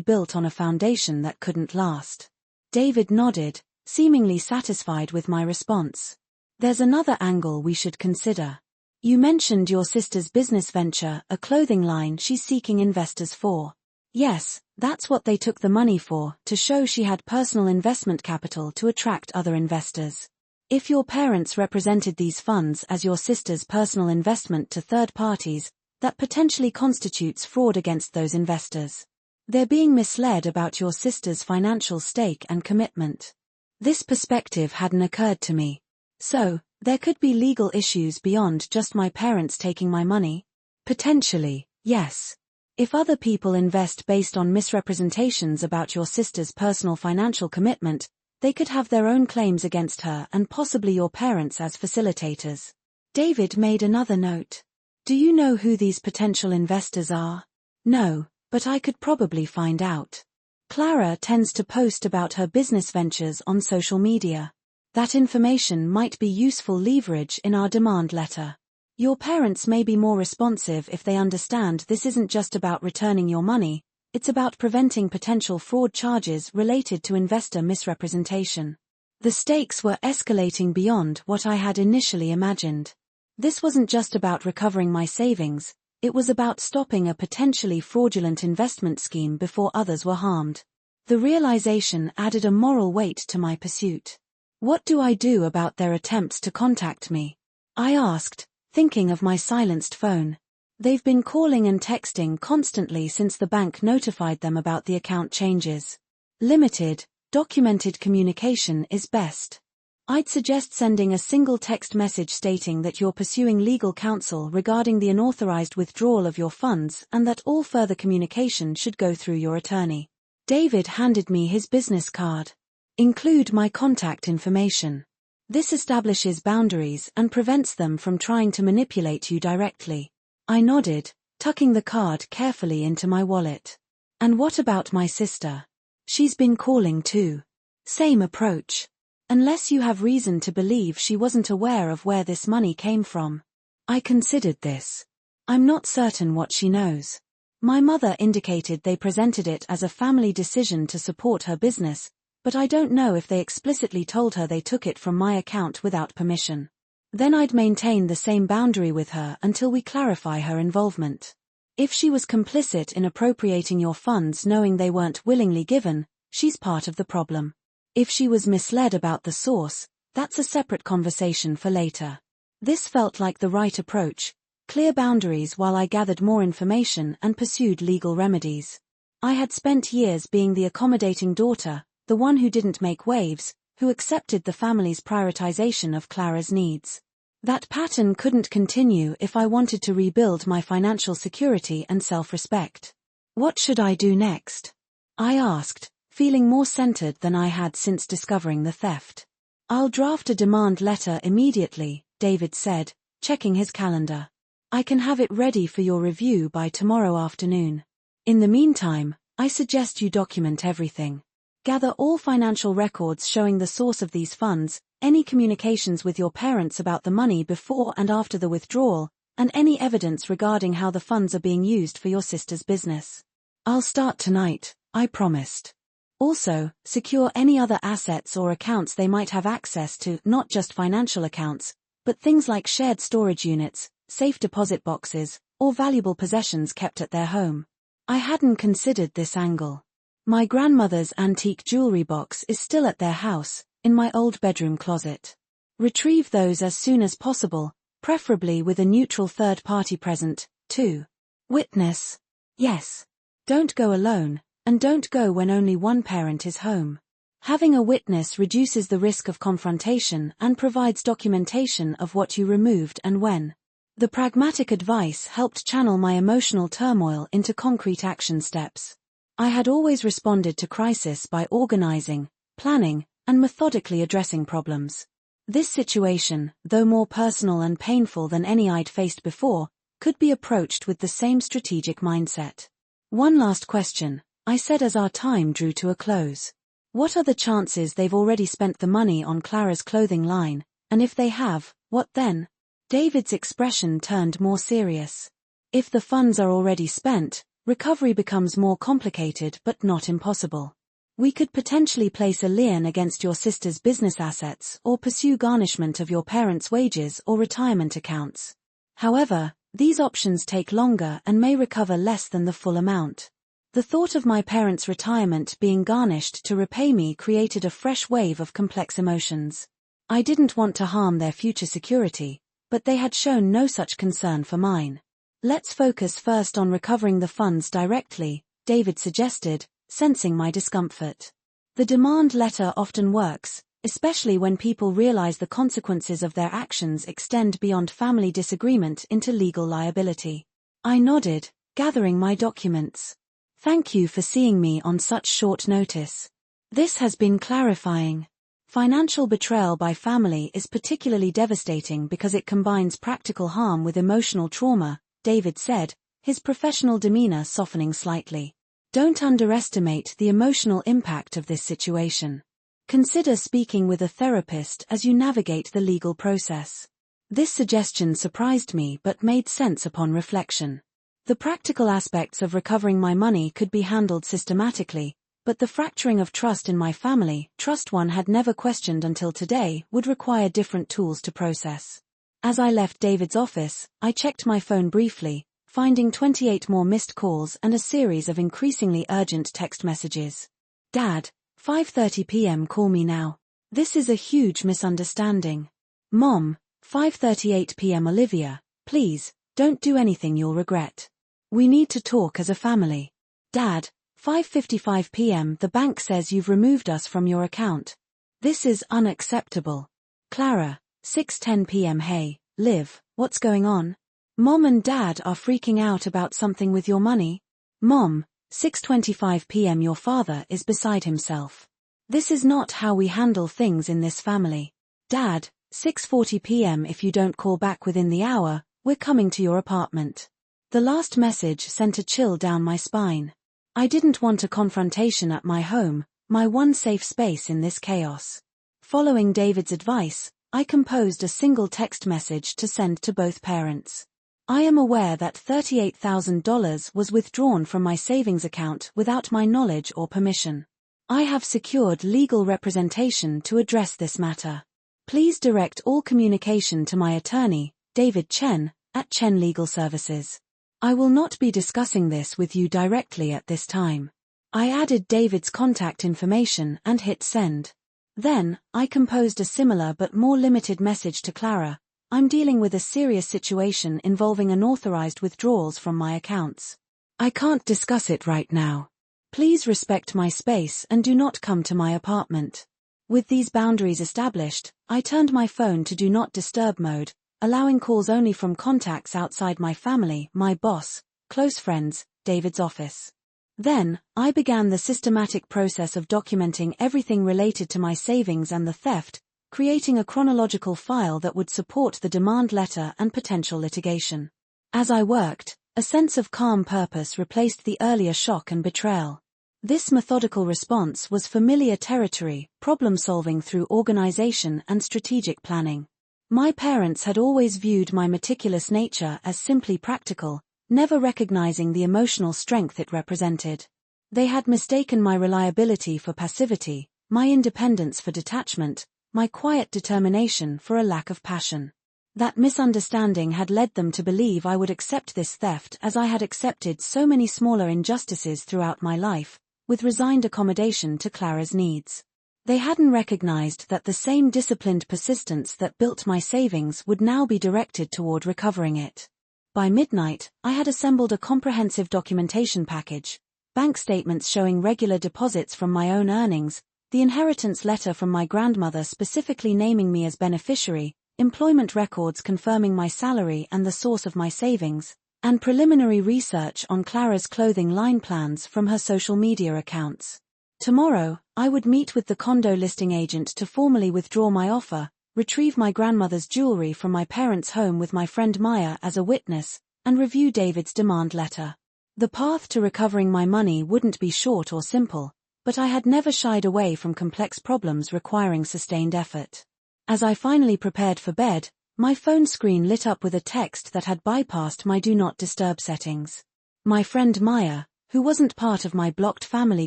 built on a foundation that couldn't last. David nodded, seemingly satisfied with my response. There's another angle we should consider. You mentioned your sister's business venture, a clothing line she's seeking investors for. Yes, that's what they took the money for, to show she had personal investment capital to attract other investors. If your parents represented these funds as your sister's personal investment to third parties, that potentially constitutes fraud against those investors. They're being misled about your sister's financial stake and commitment. This perspective hadn't occurred to me. So, there could be legal issues beyond just my parents taking my money? Potentially, yes. If other people invest based on misrepresentations about your sister's personal financial commitment, they could have their own claims against her and possibly your parents as facilitators. David made another note. Do you know who these potential investors are? No, but I could probably find out. Clara tends to post about her business ventures on social media. That information might be useful leverage in our demand letter. Your parents may be more responsive if they understand this isn't just about returning your money, it's about preventing potential fraud charges related to investor misrepresentation. The stakes were escalating beyond what I had initially imagined. This wasn't just about recovering my savings, it was about stopping a potentially fraudulent investment scheme before others were harmed. The realization added a moral weight to my pursuit. What do I do about their attempts to contact me? I asked, thinking of my silenced phone. They've been calling and texting constantly since the bank notified them about the account changes. Limited, documented communication is best. I'd suggest sending a single text message stating that you're pursuing legal counsel regarding the unauthorized withdrawal of your funds and that all further communication should go through your attorney. David handed me his business card. Include my contact information. This establishes boundaries and prevents them from trying to manipulate you directly. I nodded, tucking the card carefully into my wallet. And what about my sister? She's been calling too. Same approach. Unless you have reason to believe she wasn't aware of where this money came from. I considered this. I'm not certain what she knows. My mother indicated they presented it as a family decision to support her business, but I don't know if they explicitly told her they took it from my account without permission. Then I'd maintain the same boundary with her until we clarify her involvement. If she was complicit in appropriating your funds knowing they weren't willingly given, she's part of the problem. If she was misled about the source, that's a separate conversation for later. This felt like the right approach, clear boundaries while I gathered more information and pursued legal remedies. I had spent years being the accommodating daughter, the one who didn't make waves, who accepted the family's prioritization of Clara's needs. That pattern couldn't continue if I wanted to rebuild my financial security and self-respect. What should I do next? I asked, feeling more centered than I had since discovering the theft. I'll draft a demand letter immediately, David said, checking his calendar. I can have it ready for your review by tomorrow afternoon. In the meantime, I suggest you document everything. Gather all financial records showing the source of these funds, any communications with your parents about the money before and after the withdrawal, and any evidence regarding how the funds are being used for your sister's business. I'll start tonight, I promised. Also, secure any other assets or accounts they might have access to, not just financial accounts, but things like shared storage units, safe deposit boxes, or valuable possessions kept at their home. I hadn't considered this angle. My grandmother's antique jewelry box is still at their house, in my old bedroom closet. Retrieve those as soon as possible, preferably with a neutral third party present, too. Witness. Yes. Don't go alone, and don't go when only one parent is home. Having a witness reduces the risk of confrontation and provides documentation of what you removed and when. The pragmatic advice helped channel my emotional turmoil into concrete action steps. I had always responded to crisis by organizing, planning, and methodically addressing problems. This situation, though more personal and painful than any I'd faced before, could be approached with the same strategic mindset. One last question, I said as our time drew to a close. What are the chances they've already spent the money on Clara's clothing line, and if they have, what then? David's expression turned more serious. If the funds are already spent, recovery becomes more complicated but not impossible. We could potentially place a lien against your sister's business assets or pursue garnishment of your parents' wages or retirement accounts. However, these options take longer and may recover less than the full amount. The thought of my parents' retirement being garnished to repay me created a fresh wave of complex emotions. I didn't want to harm their future security, but they had shown no such concern for mine. Let's focus first on recovering the funds directly, David suggested, sensing my discomfort. The demand letter often works, especially when people realize the consequences of their actions extend beyond family disagreement into legal liability. I nodded, gathering my documents. Thank you for seeing me on such short notice. This has been clarifying. Financial betrayal by family is particularly devastating because it combines practical harm with emotional trauma, David said, his professional demeanor softening slightly. Don't underestimate the emotional impact of this situation. Consider speaking with a therapist as you navigate the legal process. This suggestion surprised me but made sense upon reflection. The practical aspects of recovering my money could be handled systematically, but the fracturing of trust in my family, trust one had never questioned until today, would require different tools to process. As I left David's office, I checked my phone briefly, finding 28 more missed calls and a series of increasingly urgent text messages. Dad, 5:30 p.m. call me now. This is a huge misunderstanding. Mom, 5:38 p.m. Olivia, please, don't do anything you'll regret. We need to talk as a family. Dad, 5:55 p.m. the bank says you've removed us from your account. This is unacceptable. Clara, 6:10 p.m. Hey, Liv, what's going on? Mom and Dad are freaking out about something with your money. Mom, 6:25 p.m. your father is beside himself. This is not how we handle things in this family. Dad, 6:40 p.m. if you don't call back within the hour, we're coming to your apartment. The last message sent a chill down my spine. I didn't want a confrontation at my home, my one safe space in this chaos. Following David's advice, I composed a single text message to send to both parents. I am aware that $38,000 was withdrawn from my savings account without my knowledge or permission. I have secured legal representation to address this matter. Please direct all communication to my attorney, David Chen, at Chen Legal Services. I will not be discussing this with you directly at this time. I added David's contact information and hit send. Then, I composed a similar but more limited message to Clara. I'm dealing with a serious situation involving unauthorized withdrawals from my accounts. I can't discuss it right now. Please respect my space and do not come to my apartment. With these boundaries established, I turned my phone to do not disturb mode, allowing calls only from contacts outside my family, my boss, close friends, David's office. Then, I began the systematic process of documenting everything related to my savings and the theft, creating a chronological file that would support the demand letter and potential litigation. As I worked, a sense of calm purpose replaced the earlier shock and betrayal. This methodical response was familiar territory, problem-solving through organization and strategic planning. My parents had always viewed my meticulous nature as simply practical, never recognizing the emotional strength it represented. They had mistaken my reliability for passivity, my independence for detachment, my quiet determination for a lack of passion. That misunderstanding had led them to believe I would accept this theft as I had accepted so many smaller injustices throughout my life, with resigned accommodation to Clara's needs. They hadn't recognized that the same disciplined persistence that built my savings would now be directed toward recovering it. By midnight, I had assembled a comprehensive documentation package, bank statements showing regular deposits from my own earnings, the inheritance letter from my grandmother specifically naming me as beneficiary, employment records confirming my salary and the source of my savings, and preliminary research on Clara's clothing line plans from her social media accounts. Tomorrow, I would meet with the condo listing agent to formally withdraw my offer, retrieve my grandmother's jewelry from my parents' home with my friend Maya as a witness, and review David's demand letter. The path to recovering my money wouldn't be short or simple, but I had never shied away from complex problems requiring sustained effort. As I finally prepared for bed, My phone screen lit up with a text that had bypassed my Do Not Disturb settings. My friend Maya, who wasn't part of my blocked family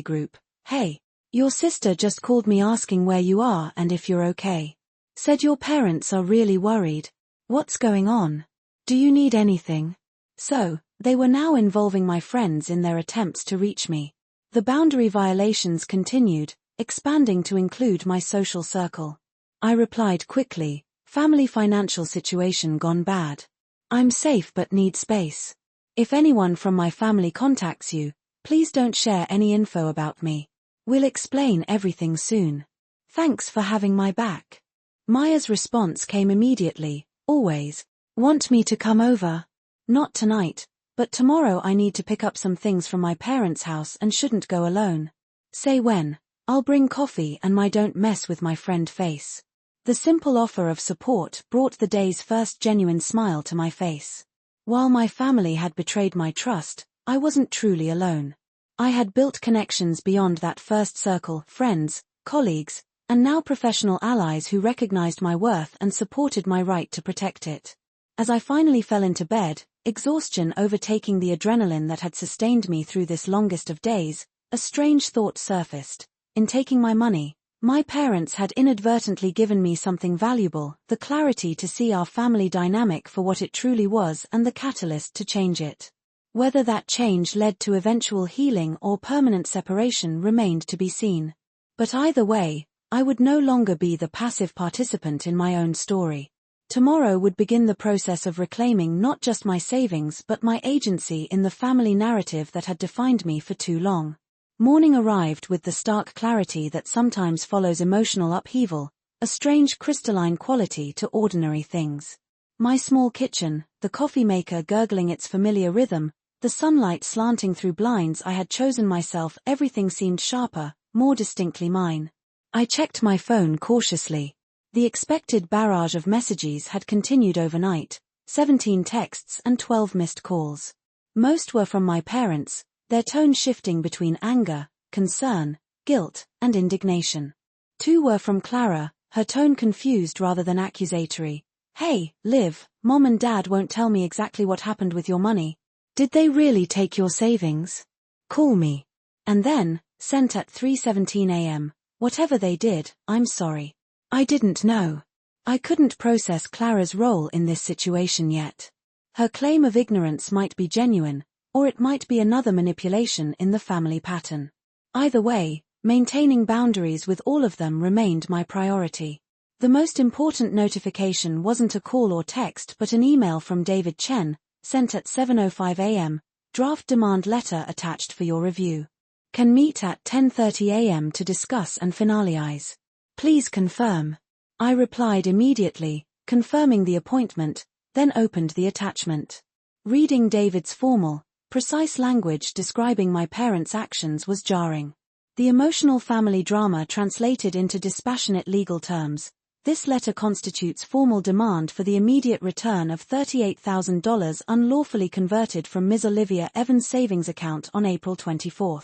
group. "Hey, your sister just called me asking where you are and if you're okay. Said your parents are really worried. What's going on? Do you need anything?" So, they were now involving my friends in their attempts to reach me. The boundary violations continued, expanding to include my social circle. I replied quickly, "Family financial situation gone bad. I'm safe but need space. If anyone from my family contacts you, please don't share any info about me. We'll explain everything soon. Thanks for having my back." Maya's response came immediately, "Always. Want me to come over?" "Not tonight, but tomorrow I need to pick up some things from my parents' house and shouldn't go alone." "Say when. I'll bring coffee and my don't mess with my friend face." The simple offer of support brought the day's first genuine smile to my face. While my family had betrayed my trust, I wasn't truly alone. I had built connections beyond that first circle, friends, colleagues, and now professional allies who recognized my worth and supported my right to protect it. As I finally fell into bed, exhaustion overtaking the adrenaline that had sustained me through this longest of days, a strange thought surfaced. In taking my money, my parents had inadvertently given me something valuable, the clarity to see our family dynamic for what it truly was and the catalyst to change it. Whether that change led to eventual healing or permanent separation remained to be seen. But either way, I would no longer be the passive participant in my own story. Tomorrow would begin the process of reclaiming not just my savings but my agency in the family narrative that had defined me for too long. Morning arrived with the stark clarity that sometimes follows emotional upheaval, a strange crystalline quality to ordinary things. My small kitchen, the coffee maker gurgling its familiar rhythm, the sunlight slanting through blinds I had chosen myself, everything seemed sharper, more distinctly mine. I checked my phone cautiously. The expected barrage of messages had continued overnight, 17 texts and 12 missed calls. Most were from my parents, their tone shifting between anger, concern, guilt, and indignation. 2 were from Clara, her tone confused rather than accusatory. "Hey, Liv, Mom and Dad won't tell me exactly what happened with your money. Did they really take your savings? Call me." And then, sent at 3:17 a.m., "Whatever they did, I'm sorry. I didn't know." I couldn't process Clara's role in this situation yet. Her claim of ignorance might be genuine, or it might be another manipulation in the family pattern. Either way, maintaining boundaries with all of them remained my priority. The most important notification wasn't a call or text but an email from David Chen, sent at 7:05 a.m., "Draft demand letter attached for your review. Can meet at 10:30 a.m. to discuss and finalize. Please confirm." I replied immediately, confirming the appointment, then opened the attachment. Reading David's formal, precise language describing my parents' actions was jarring. The emotional family drama translated into dispassionate legal terms. This letter constitutes formal demand for the immediate return of $38,000 unlawfully converted from Ms. Olivia Evans' savings account on April 24.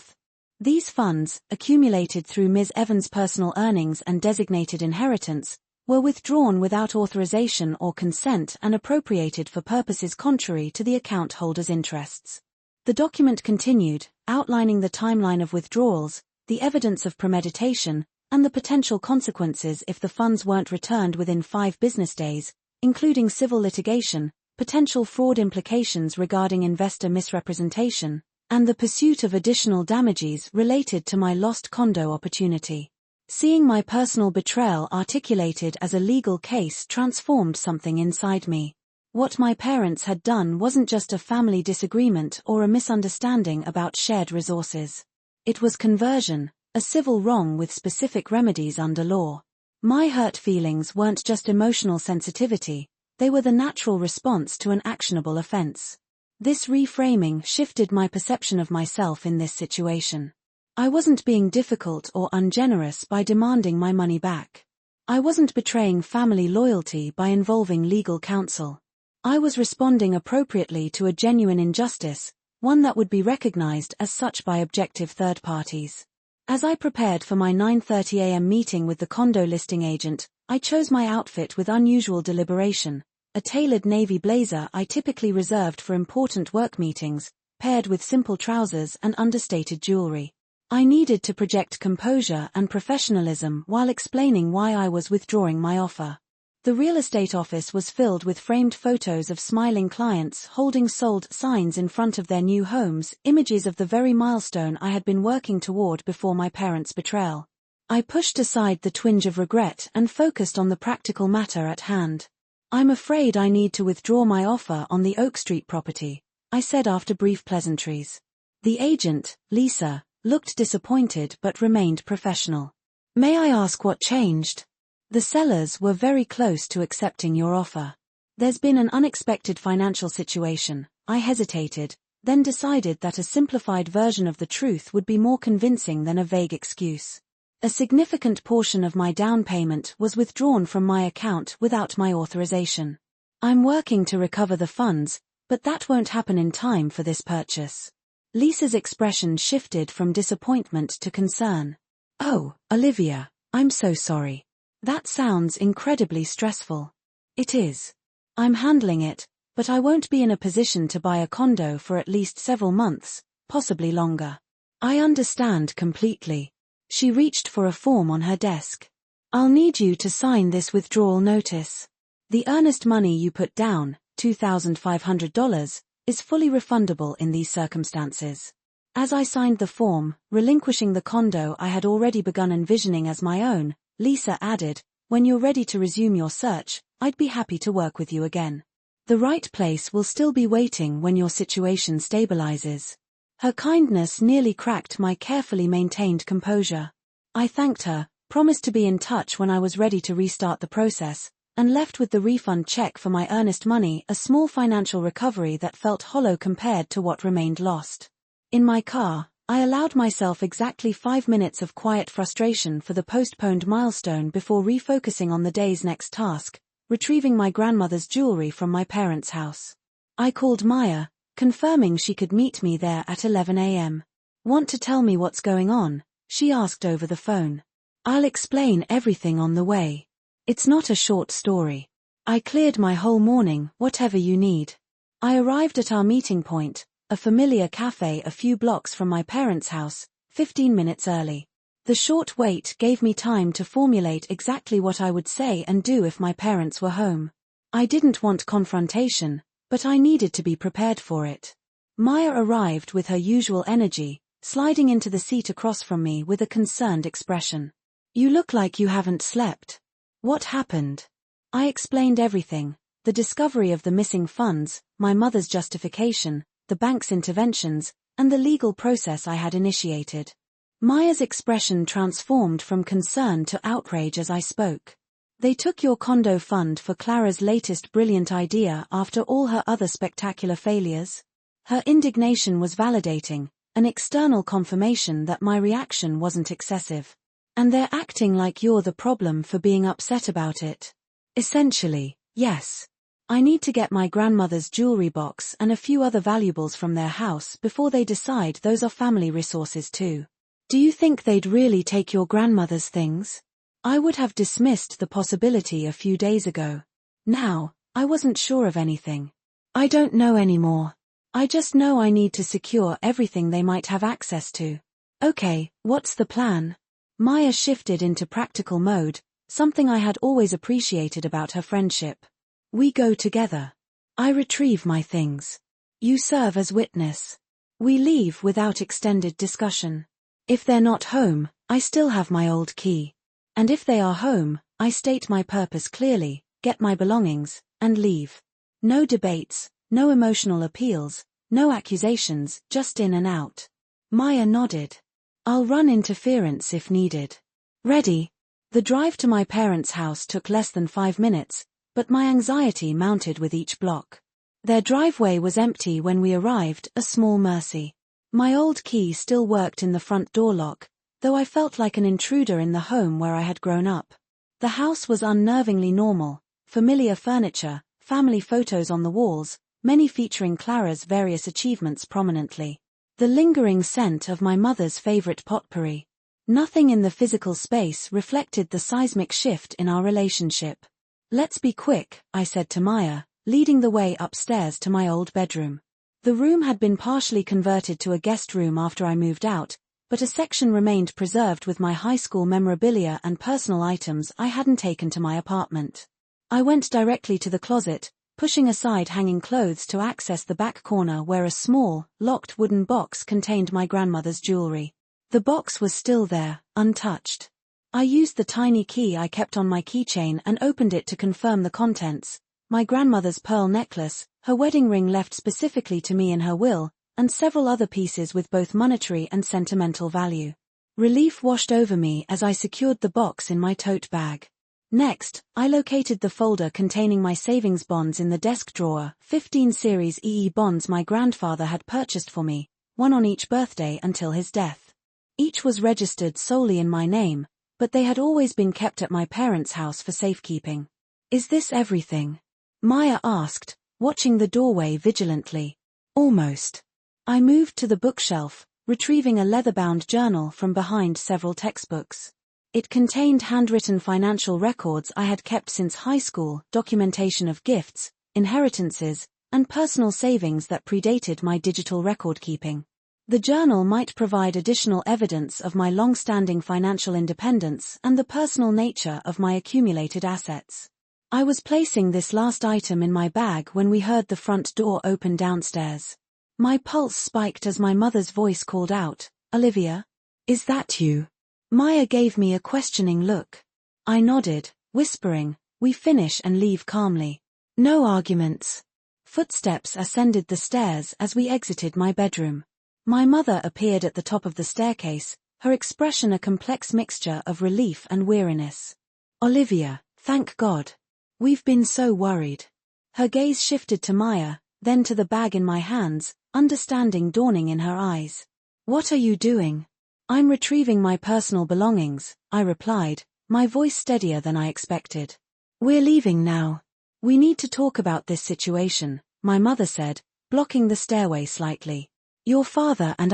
These funds, accumulated through Ms. Evans' personal earnings and designated inheritance, were withdrawn without authorization or consent and appropriated for purposes contrary to the account holder's interests. The document continued, outlining the timeline of withdrawals, the evidence of premeditation, and the potential consequences if the funds weren't returned within 5 business days, including civil litigation, potential fraud implications regarding investor misrepresentation, and the pursuit of additional damages related to my lost condo opportunity. Seeing my personal betrayal articulated as a legal case transformed something inside me. What my parents had done wasn't just a family disagreement or a misunderstanding about shared resources. It was conversion, a civil wrong with specific remedies under law. My hurt feelings weren't just emotional sensitivity, they were the natural response to an actionable offense. This reframing shifted my perception of myself in this situation. I wasn't being difficult or ungenerous by demanding my money back. I wasn't betraying family loyalty by involving legal counsel. I was responding appropriately to a genuine injustice, one that would be recognized as such by objective third parties. As I prepared for my 9:30 a.m. meeting with the condo listing agent, I chose my outfit with unusual deliberation, a tailored navy blazer I typically reserved for important work meetings, paired with simple trousers and understated jewelry. I needed to project composure and professionalism while explaining why I was withdrawing my offer. The real estate office was filled with framed photos of smiling clients holding sold signs in front of their new homes, images of the very milestone I had been working toward before my parents' betrayal. I pushed aside the twinge of regret and focused on the practical matter at hand. "I'm afraid I need to withdraw my offer on the Oak Street property," I said after brief pleasantries. The agent, Lisa, looked disappointed but remained professional. "May I ask what changed?" "The sellers were very close to accepting your offer. There's been an unexpected financial situation." I hesitated, then decided that a simplified version of the truth would be more convincing than a vague excuse. "A significant portion of my down payment was withdrawn from my account without my authorization. I'm working to recover the funds, but that won't happen in time for this purchase." Lisa's expression shifted from disappointment to concern. "Oh, Olivia, I'm so sorry. That sounds incredibly stressful." "It is. I'm handling it, but I won't be in a position to buy a condo for at least several months, possibly longer." "I understand completely." She reached for a form on her desk. "I'll need you to sign this withdrawal notice. The earnest money you put down, $2,500, is fully refundable in these circumstances." As I signed the form, relinquishing the condo I had already begun envisioning as my own, Lisa added, "When you're ready to resume your search, I'd be happy to work with you again. The right place will still be waiting when your situation stabilizes." Her kindness nearly cracked my carefully maintained composure. I thanked her, promised to be in touch when I was ready to restart the process, and left with the refund check for my earnest money, a small financial recovery that felt hollow compared to what remained lost. In my car, I allowed myself exactly 5 minutes of quiet frustration for the postponed milestone before refocusing on the day's next task, retrieving my grandmother's jewelry from my parents' house. I called Maya, confirming she could meet me there at 11 a.m. "Want to tell me what's going on?" she asked over the phone. "I'll explain everything on the way. It's not a short story. I cleared my whole morning, whatever you need." I arrived at our meeting point, a familiar cafe a few blocks from my parents' house, 15 minutes early. The short wait gave me time to formulate exactly what I would say and do if my parents were home. I didn't want confrontation, but I needed to be prepared for it. Maya arrived with her usual energy, sliding into the seat across from me with a concerned expression. "You look like you haven't slept. What happened?" I explained everything: the discovery of the missing funds, my mother's justification, the bank's interventions, and the legal process I had initiated. Maya's expression transformed from concern to outrage as I spoke. "They took your condo fund for Clara's latest brilliant idea after all her other spectacular failures?" Her indignation was validating, an external confirmation that my reaction wasn't excessive. "And they're acting like you're the problem for being upset about it?" "Essentially, yes. I need to get my grandmother's jewelry box and a few other valuables from their house before they decide those are family resources too." "Do you think they'd really take your grandmother's things?" I would have dismissed the possibility a few days ago. Now, I wasn't sure of anything. "I don't know anymore. I just know I need to secure everything they might have access to." "Okay, what's the plan?" Maya shifted into practical mode, something I had always appreciated about her friendship. "We go together. I retrieve my things. You serve as witness. We leave without extended discussion. If they're not home, I still have my old key. And if they are home, I state my purpose clearly, get my belongings, and leave. No debates, no emotional appeals, no accusations, just in and out." Maya nodded. "I'll run interference if needed." "Ready?" The drive to my parents' house took less than 5 minutes, but my anxiety mounted with each block. Their driveway was empty when we arrived, a small mercy. My old key still worked in the front door lock, though I felt like an intruder in the home where I had grown up. The house was unnervingly normal: familiar furniture, family photos on the walls, many featuring Clara's various achievements prominently. The lingering scent of my mother's favorite potpourri. Nothing in the physical space reflected the seismic shift in our relationship. Let's be quick, I said to Maya, leading the way upstairs to my old bedroom. The room had been partially converted to a guest room after I moved out, but a section remained preserved with my high school memorabilia and personal items I hadn't taken to my apartment. I went directly to the closet, pushing aside hanging clothes to access the back corner where a small, locked wooden box contained my grandmother's jewelry. The box was still there, untouched. I used the tiny key I kept on my keychain and opened it to confirm the contents: my grandmother's pearl necklace, her wedding ring left specifically to me in her will, and several other pieces with both monetary and sentimental value. Relief washed over me as I secured the box in my tote bag. Next, I located the folder containing my savings bonds in the desk drawer, 15 Series EE bonds my grandfather had purchased for me, one on each birthday until his death. Each was registered solely in my name, but they had always been kept at my parents' house for safekeeping. Is this everything? Maya asked, watching the doorway vigilantly. Almost. I moved to the bookshelf, retrieving a leather-bound journal from behind several textbooks. It contained handwritten financial records I had kept since high school, documentation of gifts, inheritances, and personal savings that predated my digital record-keeping. The journal might provide additional evidence of my long-standing financial independence and the personal nature of my accumulated assets. I was placing this last item in my bag when we heard the front door open downstairs. My pulse spiked as my mother's voice called out, "Olivia? Is that you?" Maya gave me a questioning look. I nodded, whispering, "We finish and leave calmly. No arguments." Footsteps ascended the stairs as we exited my bedroom. My mother appeared at the top of the staircase, her expression a complex mixture of relief and weariness. "Olivia, thank God. We've been so worried." Her gaze shifted to Maya, then to the bag in my hands, understanding dawning in her eyes. "What are you doing?" "I'm retrieving my personal belongings," I replied, my voice steadier than I expected. "We're leaving now. We need to talk about this situation," my mother said, blocking the stairway slightly. "Your father and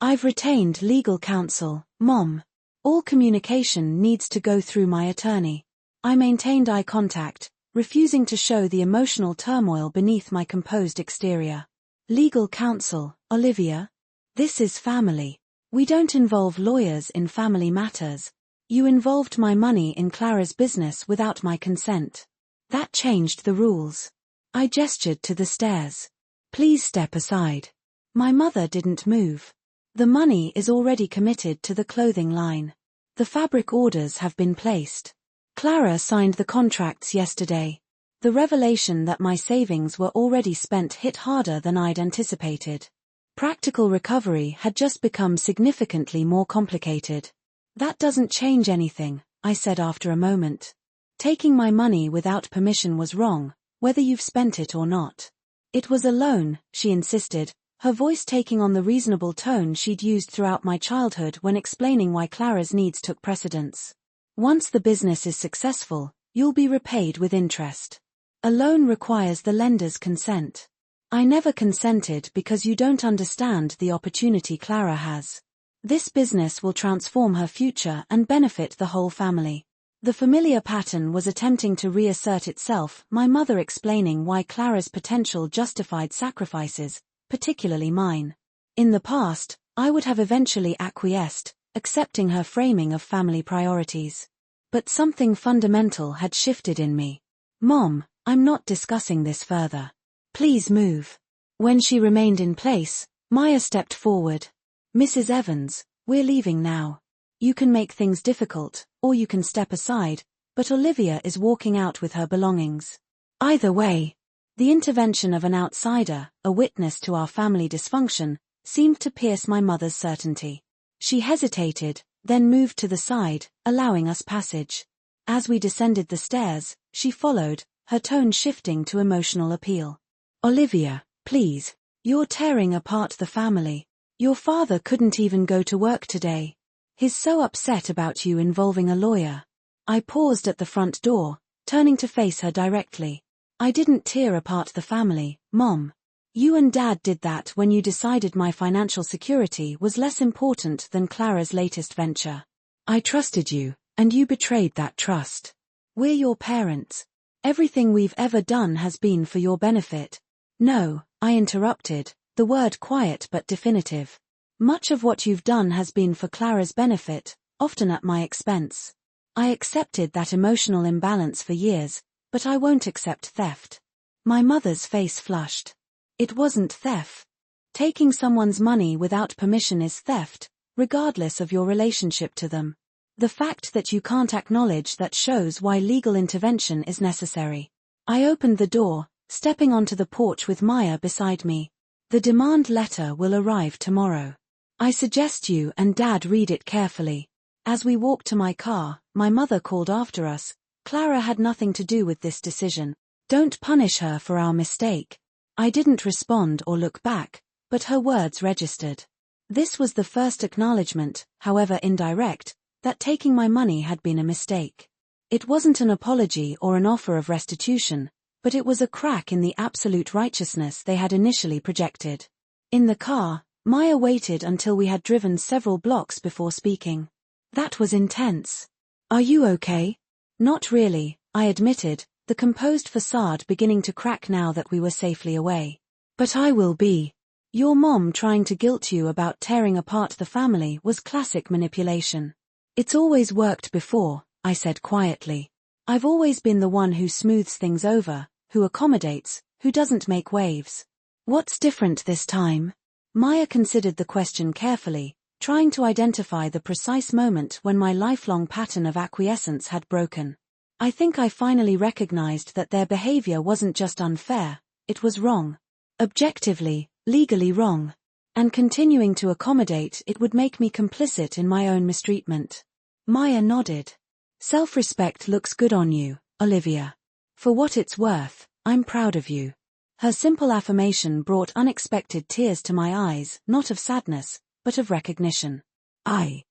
I've retained legal counsel, Mom. All communication needs to go through my attorney." I maintained eye contact, refusing to show the emotional turmoil beneath my composed exterior. "Legal counsel, Olivia? This is family. We don't involve lawyers in family matters. You involved my money in Clara's business without my consent. That changed the rules." I gestured to the stairs. "Please step aside." My mother didn't move. "The money is already committed to the clothing line. The fabric orders have been placed. Clara signed the contracts yesterday." The revelation that my savings were already spent hit harder than I'd anticipated. Practical recovery had just become significantly more complicated. "That doesn't change anything," I said after a moment. "Taking my money without permission was wrong, whether you've spent it or not." "It was a loan," she insisted, her voice taking on the reasonable tone she'd used throughout my childhood when explaining why Clara's needs took precedence. "Once the business is successful, you'll be repaid with interest. A loan requires the lender's consent. I never consented because you don't understand the opportunity Clara has. This business will transform her future and benefit the whole family." The familiar pattern was attempting to reassert itself, my mother explaining why Clara's potential justified sacrifices, particularly mine. In the past, I would have eventually acquiesced, accepting her framing of family priorities. But something fundamental had shifted in me. "Mom, I'm not discussing this further. Please move." When she remained in place, Maya stepped forward. "Mrs. Evans, we're leaving now. You can make things difficult, or you can step aside, but Olivia is walking out with her belongings. Either way." The intervention of an outsider, a witness to our family dysfunction, seemed to pierce my mother's certainty. She hesitated, then moved to the side, allowing us passage. As we descended the stairs, she followed, her tone shifting to emotional appeal. "Olivia, please. You're tearing apart the family. Your father couldn't even go to work today. He's so upset about you involving a lawyer." I paused at the front door, turning to face her directly. "I didn't tear apart the family, Mom. You and Dad did that when you decided my financial security was less important than Clara's latest venture. I trusted you, and you betrayed that trust. We're your parents, Everything we've ever done has been for your benefit. No, I interrupted, the word quiet but definitive. Much of what you've done has been for Clara's benefit, often at my expense. I accepted that emotional imbalance for years, but I won't accept theft. My mother's face flushed. It wasn't theft. Taking someone's money without permission is theft, regardless of your relationship to them. The fact that you can't acknowledge that shows why legal intervention is necessary. I opened the door, stepping onto the porch with Maya beside me. The demand letter will arrive tomorrow. I suggest you and Dad read it carefully. As we walked to my car, my mother called after us. Clara had nothing to do with this decision. Don't punish her for our mistake. I didn't respond or look back, but her words registered. This was the first acknowledgement, however indirect, that taking my money had been a mistake. It wasn't an apology or an offer of restitution, but it was a crack in the absolute righteousness they had initially projected. In the car, Maya waited until we had driven several blocks before speaking. That was intense. Are you okay? Not really, I admitted, the composed facade beginning to crack now that we were safely away. But I will be. Your mom trying to guilt you about tearing apart the family was classic manipulation. It's always worked before, I said quietly. I've always been the one who smooths things over, who accommodates, who doesn't make waves. What's different this time? Maya considered the question carefully, trying to identify the precise moment when my lifelong pattern of acquiescence had broken. I think I finally recognized that their behavior wasn't just unfair, it was wrong. Objectively, legally wrong. And continuing to accommodate it would make me complicit in my own mistreatment. Maya nodded. Self-respect looks good on you, Olivia. For what it's worth, I'm proud of you. Her simple affirmation brought unexpected tears to my eyes, not of sadness, but of recognition. I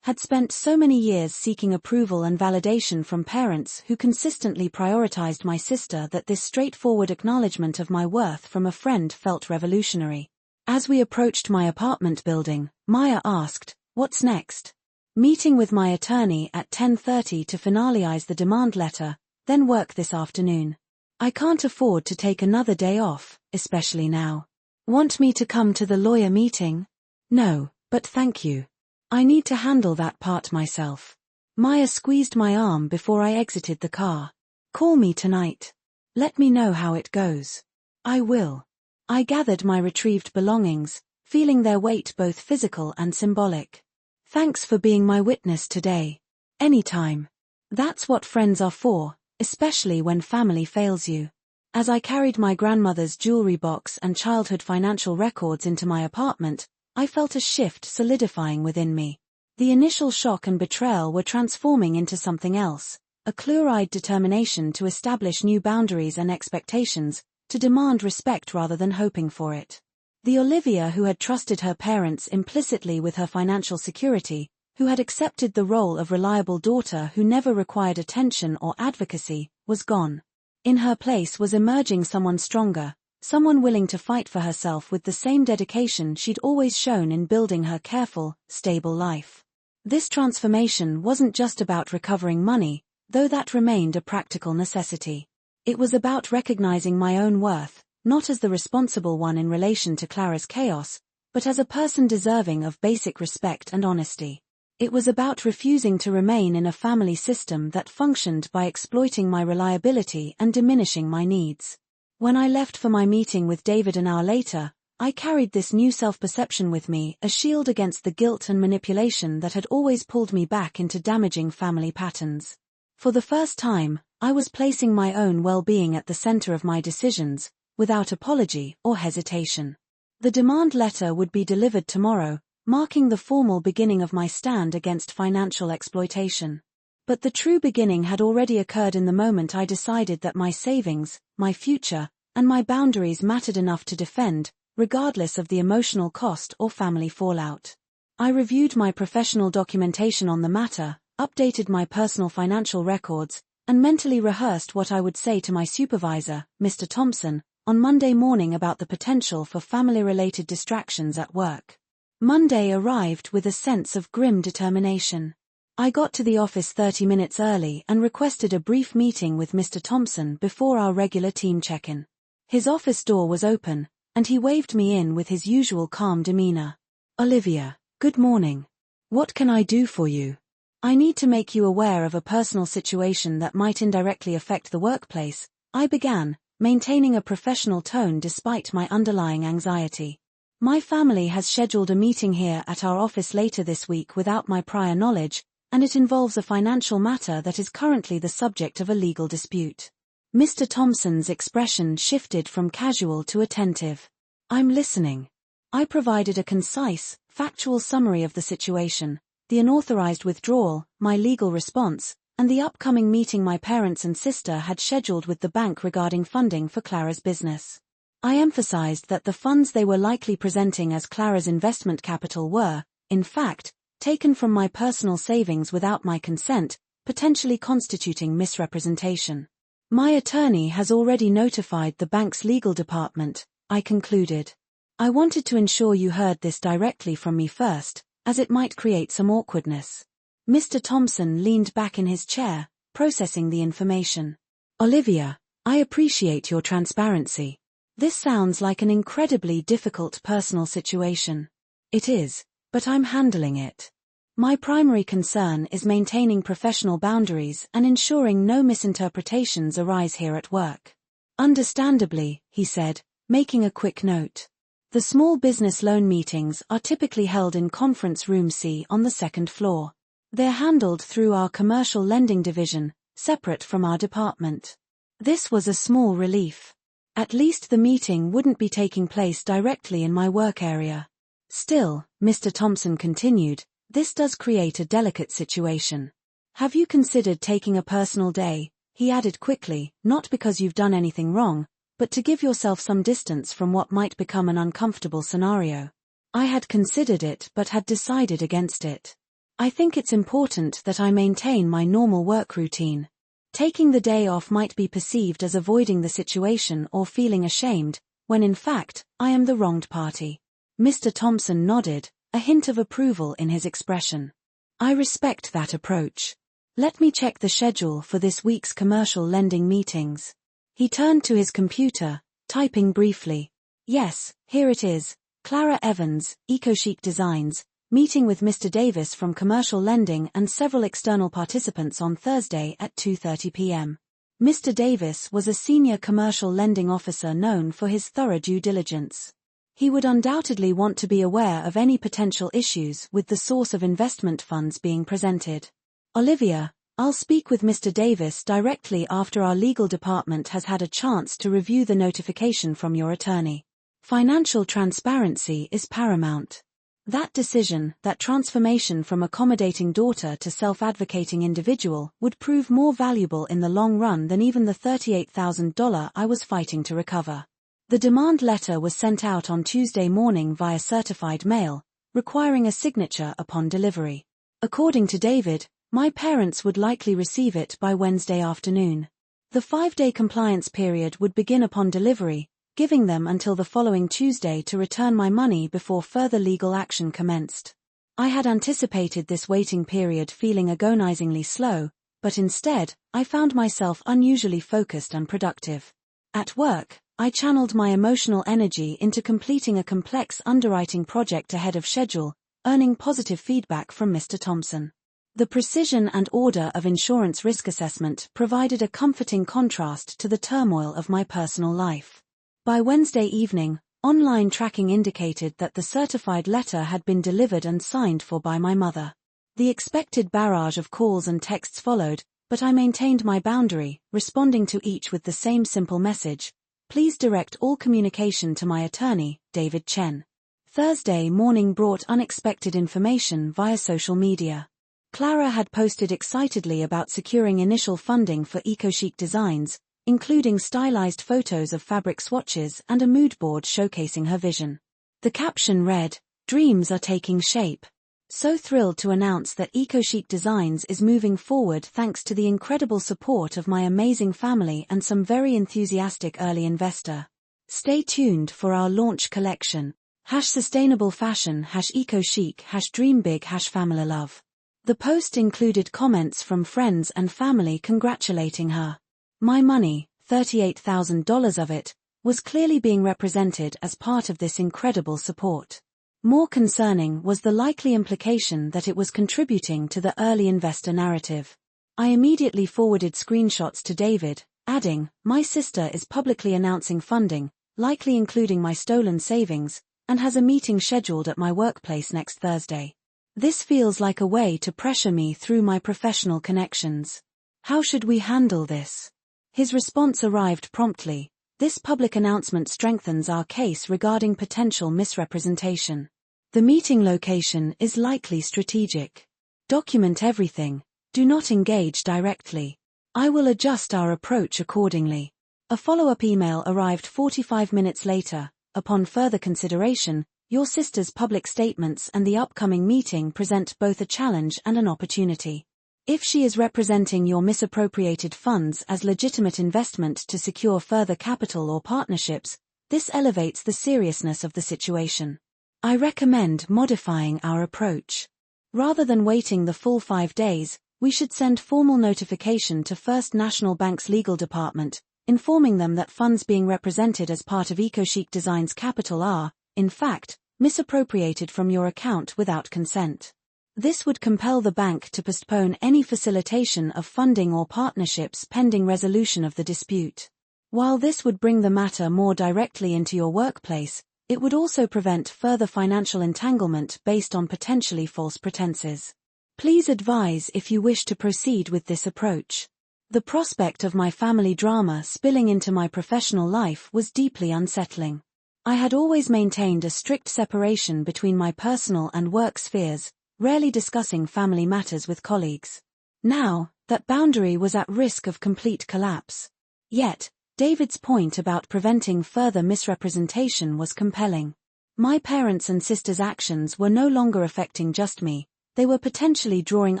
had spent so many years seeking approval and validation from parents who consistently prioritized my sister that this straightforward acknowledgement of my worth from a friend felt revolutionary. As we approached my apartment building, Maya asked, "What's next?" Meeting with my attorney at 10:30 to finalize the demand letter, then work this afternoon. I can't afford to take another day off, especially now. Want me to come to the lawyer meeting? No, but thank you. I need to handle that part myself. Maya squeezed my arm before I exited the car. Call me tonight. Let me know how it goes. I will. I gathered my retrieved belongings, feeling their weight both physical and symbolic. Thanks for being my witness today. Anytime. That's what friends are for, especially when family fails you. As I carried my grandmother's jewelry box and childhood financial records into my apartment, I felt a shift solidifying within me. The initial shock and betrayal were transforming into something else, a clear-eyed determination to establish new boundaries and expectations, to demand respect rather than hoping for it. The Olivia who had trusted her parents implicitly with her financial security, who had accepted the role of reliable daughter who never required attention or advocacy, was gone. In her place was emerging someone stronger, someone willing to fight for herself with the same dedication she'd always shown in building her careful, stable life. This transformation wasn't just about recovering money, though that remained a practical necessity. It was about recognizing my own worth, not as the responsible one in relation to Clara's chaos, but as a person deserving of basic respect and honesty. It was about refusing to remain in a family system that functioned by exploiting my reliability and diminishing my needs. When I left for my meeting with David an hour later, I carried this new self-perception with me, a shield against the guilt and manipulation that had always pulled me back into damaging family patterns. For the first time, I was placing my own well-being at the center of my decisions, without apology or hesitation. The demand letter would be delivered tomorrow, marking the formal beginning of my stand against financial exploitation. But the true beginning had already occurred in the moment I decided that my savings, my future, and my boundaries mattered enough to defend, regardless of the emotional cost or family fallout. I reviewed my professional documentation on the matter, updated my personal financial records, and mentally rehearsed what I would say to my supervisor, Mr. Thompson, on Monday morning about the potential for family-related distractions at work. Monday arrived with a sense of grim determination. I got to the office 30 minutes early and requested a brief meeting with Mr. Thompson before our regular team check-in. His office door was open, and he waved me in with his usual calm demeanor. "Olivia, good morning. What can I do for you? I need to make you aware of a personal situation that might indirectly affect the workplace," I began, maintaining a professional tone despite my underlying anxiety. "My family has scheduled a meeting here at our office later this week without my prior knowledge, and it involves a financial matter that is currently the subject of a legal dispute." Mr. Thompson's expression shifted from casual to attentive. "I'm listening." I provided a concise, factual summary of the situation, the unauthorized withdrawal, my legal response, and the upcoming meeting my parents and sister had scheduled with the bank regarding funding for Clara's business. I emphasized that the funds they were likely presenting as Clara's investment capital were, in fact, taken from my personal savings without my consent, potentially constituting misrepresentation. "My attorney has already notified the bank's legal department," I concluded. "I wanted to ensure you heard this directly from me first, as it might create some awkwardness." Mr. Thompson leaned back in his chair, processing the information. "Olivia, I appreciate your transparency. This sounds like an incredibly difficult personal situation." "It is, but I'm handling it. My primary concern is maintaining professional boundaries and ensuring no misinterpretations arise here at work." "Understandably," he said, making a quick note. "The small business loan meetings are typically held in Conference Room C on the second floor. They're handled through our commercial lending division, separate from our department." This was a small relief. At least the meeting wouldn't be taking place directly in my work area. "Still," Mr. Thompson continued, "this does create a delicate situation. Have you considered taking a personal day?" he added quickly, "not because you've done anything wrong, but to give yourself some distance from what might become an uncomfortable scenario." I had considered it but had decided against it. "I think it's important that I maintain my normal work routine. Taking the day off might be perceived as avoiding the situation or feeling ashamed, when in fact, I am the wronged party." Mr. Thompson nodded, a hint of approval in his expression. "I respect that approach. Let me check the schedule for this week's commercial lending meetings." He turned to his computer, typing briefly. "Yes, here it is. Clara Evans, EcoChic Designs, meeting with Mr. Davis from Commercial Lending and several external participants on Thursday at 2:30 p.m. Mr. Davis was a senior commercial lending officer known for his thorough due diligence. He would undoubtedly want to be aware of any potential issues with the source of investment funds being presented. "Olivia, I'll speak with Mr. Davis directly after our legal department has had a chance to review the notification from your attorney. Financial transparency is paramount. That decision, that transformation from accommodating daughter to self-advocating individual, would prove more valuable in the long run than even the $38,000 I was fighting to recover." The demand letter was sent out on Tuesday morning via certified mail, requiring a signature upon delivery. According to David, my parents would likely receive it by Wednesday afternoon. The 5-day compliance period would begin upon delivery, giving them until the following Tuesday to return my money before further legal action commenced. I had anticipated this waiting period feeling agonizingly slow, but instead, I found myself unusually focused and productive. At work, I channeled my emotional energy into completing a complex underwriting project ahead of schedule, earning positive feedback from Mr. Thompson. The precision and order of insurance risk assessment provided a comforting contrast to the turmoil of my personal life. By Wednesday evening, online tracking indicated that the certified letter had been delivered and signed for by my mother. The expected barrage of calls and texts followed, but I maintained my boundary, responding to each with the same simple message: "Please direct all communication to my attorney, David Chen." Thursday morning brought unexpected information via social media. Clara had posted excitedly about securing initial funding for EcoChic Designs, including stylized photos of fabric swatches and a mood board showcasing her vision. The caption read, "Dreams are taking shape. So thrilled to announce that EcoChic Designs is moving forward thanks to the incredible support of my amazing family and some very enthusiastic early investor. Stay tuned for our launch collection. #sustainable fashion, #ecochic, #dream big, #family love." The post included comments from friends and family congratulating her. My money, $38,000 of it, was clearly being represented as part of this incredible support. More concerning was the likely implication that it was contributing to the early investor narrative. I immediately forwarded screenshots to David, adding, "My sister is publicly announcing funding, likely including my stolen savings, and has a meeting scheduled at my workplace next Thursday. This feels like a way to pressure me through my professional connections. How should we handle this?" His response arrived promptly. "This public announcement strengthens our case regarding potential misrepresentation. The meeting location is likely strategic. Document everything. Do not engage directly. I will adjust our approach accordingly." A follow-up email arrived 45 minutes later. "Upon further consideration, your sister's public statements and the upcoming meeting present both a challenge and an opportunity. If she is representing your misappropriated funds as legitimate investment to secure further capital or partnerships, this elevates the seriousness of the situation. I recommend modifying our approach. Rather than waiting the full 5 days, we should send formal notification to First National Bank's legal department, informing them that funds being represented as part of EcoChic Design's capital are, in fact, misappropriated from your account without consent. This would compel the bank to postpone any facilitation of funding or partnerships pending resolution of the dispute. While this would bring the matter more directly into your workplace, it would also prevent further financial entanglement based on potentially false pretenses. Please advise if you wish to proceed with this approach." The prospect of my family drama spilling into my professional life was deeply unsettling. I had always maintained a strict separation between my personal and work spheres, rarely discussing family matters with colleagues. Now, that boundary was at risk of complete collapse. Yet, David's point about preventing further misrepresentation was compelling. My parents' and sister's actions were no longer affecting just me, they were potentially drawing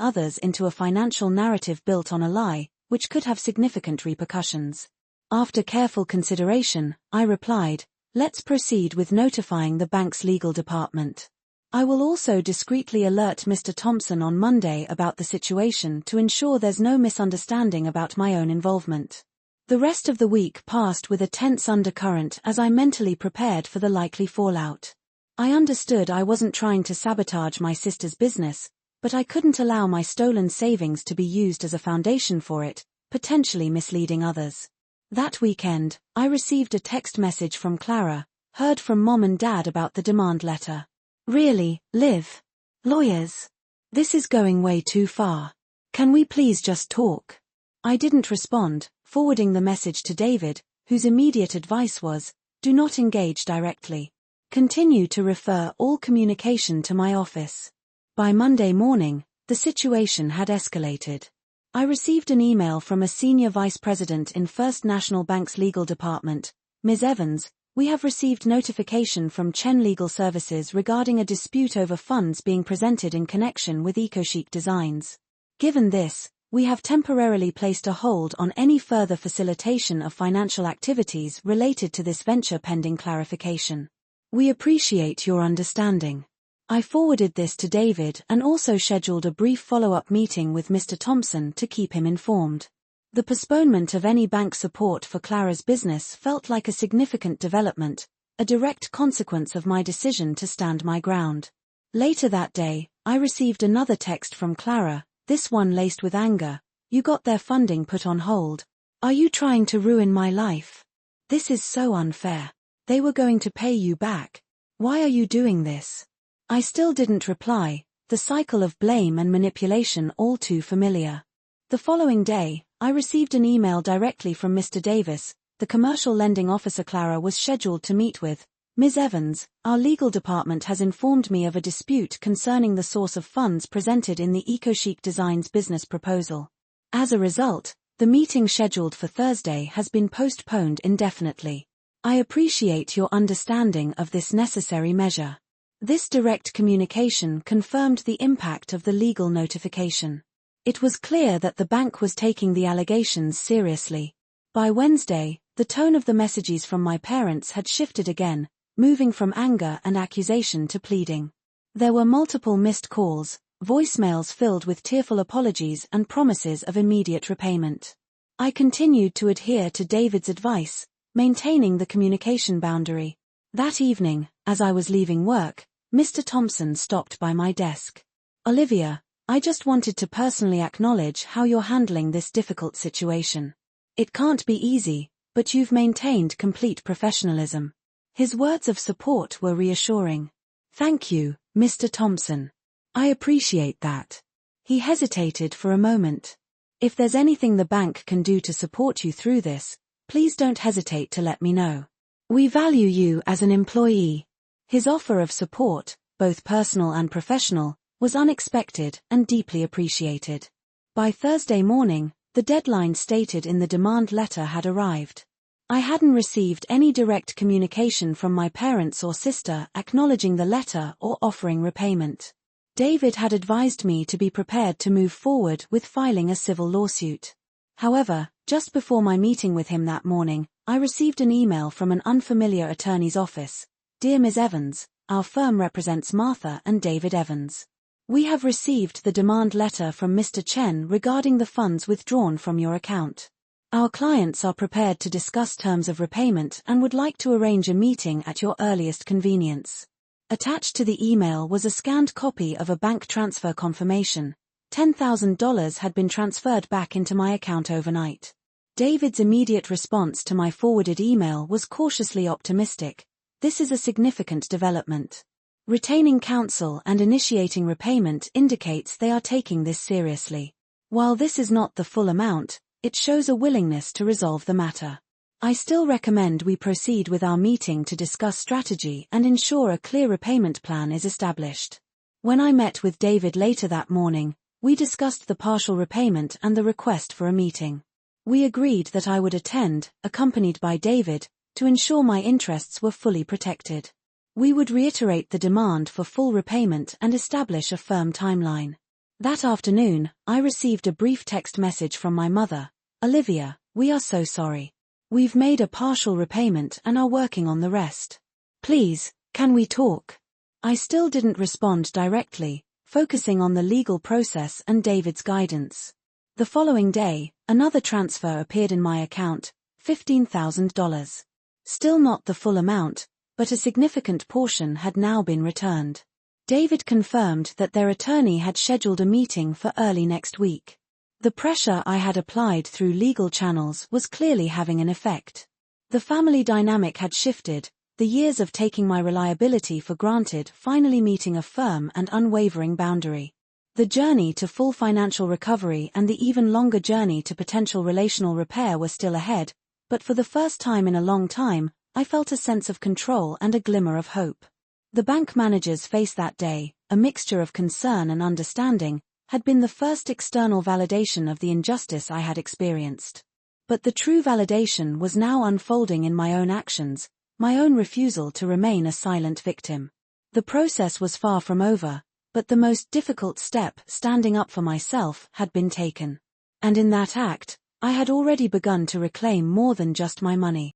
others into a financial narrative built on a lie, which could have significant repercussions. After careful consideration, I replied, "Let's proceed with notifying the bank's legal department. I will also discreetly alert Mr. Thompson on Monday about the situation to ensure there's no misunderstanding about my own involvement." The rest of the week passed with a tense undercurrent as I mentally prepared for the likely fallout. I understood I wasn't trying to sabotage my sister's business, but I couldn't allow my stolen savings to be used as a foundation for it, potentially misleading others. That weekend, I received a text message from Clara, heard from Mom and Dad about the demand letter. "Really, Liv? Lawyers? This is going way too far. Can we please just talk?" I didn't respond, forwarding the message to David, whose immediate advice was, "Do not engage directly. Continue to refer all communication to my office." By Monday morning, the situation had escalated. I received an email from a senior vice president in First National Bank's legal department, Ms. Evans. "We have received notification from Chen Legal Services regarding a dispute over funds being presented in connection with EcoChic Designs. Given this, we have temporarily placed a hold on any further facilitation of financial activities related to this venture pending clarification. We appreciate your understanding." I forwarded this to David and also scheduled a brief follow-up meeting with Mr. Thompson to keep him informed. The postponement of any bank support for Clara's business felt like a significant development, a direct consequence of my decision to stand my ground. Later that day, I received another text from Clara, this one laced with anger. "You got their funding put on hold. Are you trying to ruin my life? This is so unfair. They were going to pay you back. Why are you doing this?" I still didn't reply, the cycle of blame and manipulation all too familiar. The following day, I received an email directly from Mr. Davis, the commercial lending officer Clara was scheduled to meet with. "Ms. Evans, our legal department has informed me of a dispute concerning the source of funds presented in the EcoChic Designs business proposal. As a result, the meeting scheduled for Thursday has been postponed indefinitely. I appreciate your understanding of this necessary measure." This direct communication confirmed the impact of the legal notification. It was clear that the bank was taking the allegations seriously. By Wednesday, the tone of the messages from my parents had shifted again, moving from anger and accusation to pleading. There were multiple missed calls, voicemails filled with tearful apologies and promises of immediate repayment. I continued to adhere to David's advice, maintaining the communication boundary. That evening, as I was leaving work, Mr. Thompson stopped by my desk. "Olivia, I just wanted to personally acknowledge how you're handling this difficult situation. It can't be easy, but you've maintained complete professionalism." His words of support were reassuring. "Thank you, Mr. Thompson. I appreciate that." He hesitated for a moment. "If there's anything the bank can do to support you through this, please don't hesitate to let me know. We value you as an employee." His offer of support, both personal and professional, was unexpected and deeply appreciated. By Thursday morning, the deadline stated in the demand letter had arrived. I hadn't received any direct communication from my parents or sister acknowledging the letter or offering repayment. David had advised me to be prepared to move forward with filing a civil lawsuit. However, just before my meeting with him that morning, I received an email from an unfamiliar attorney's office. "Dear Ms. Evans, our firm represents Martha and David Evans. We have received the demand letter from Mr. Chen regarding the funds withdrawn from your account. Our clients are prepared to discuss terms of repayment and would like to arrange a meeting at your earliest convenience." Attached to the email was a scanned copy of a bank transfer confirmation. $10,000 had been transferred back into my account overnight. David's immediate response to my forwarded email was cautiously optimistic. "This is a significant development. Retaining counsel and initiating repayment indicates they are taking this seriously. While this is not the full amount, it shows a willingness to resolve the matter. I still recommend we proceed with our meeting to discuss strategy and ensure a clear repayment plan is established." When I met with David later that morning, we discussed the partial repayment and the request for a meeting. We agreed that I would attend, accompanied by David, to ensure my interests were fully protected. We would reiterate the demand for full repayment and establish a firm timeline. That afternoon, I received a brief text message from my mother. "Olivia, we are so sorry. We've made a partial repayment and are working on the rest. Please, can we talk?" I still didn't respond directly, focusing on the legal process and David's guidance. The following day, another transfer appeared in my account, $15,000. Still not the full amount, but a significant portion had now been returned. David confirmed that their attorney had scheduled a meeting for early next week. The pressure I had applied through legal channels was clearly having an effect. The family dynamic had shifted, the years of taking my reliability for granted finally meeting a firm and unwavering boundary. The journey to full financial recovery and the even longer journey to potential relational repair were still ahead, but for the first time in a long time, I felt a sense of control and a glimmer of hope. The bank manager's face that day, a mixture of concern and understanding, had been the first external validation of the injustice I had experienced. But the true validation was now unfolding in my own actions, my own refusal to remain a silent victim. The process was far from over, but the most difficult step, standing up for myself, had been taken. And in that act, I had already begun to reclaim more than just my money.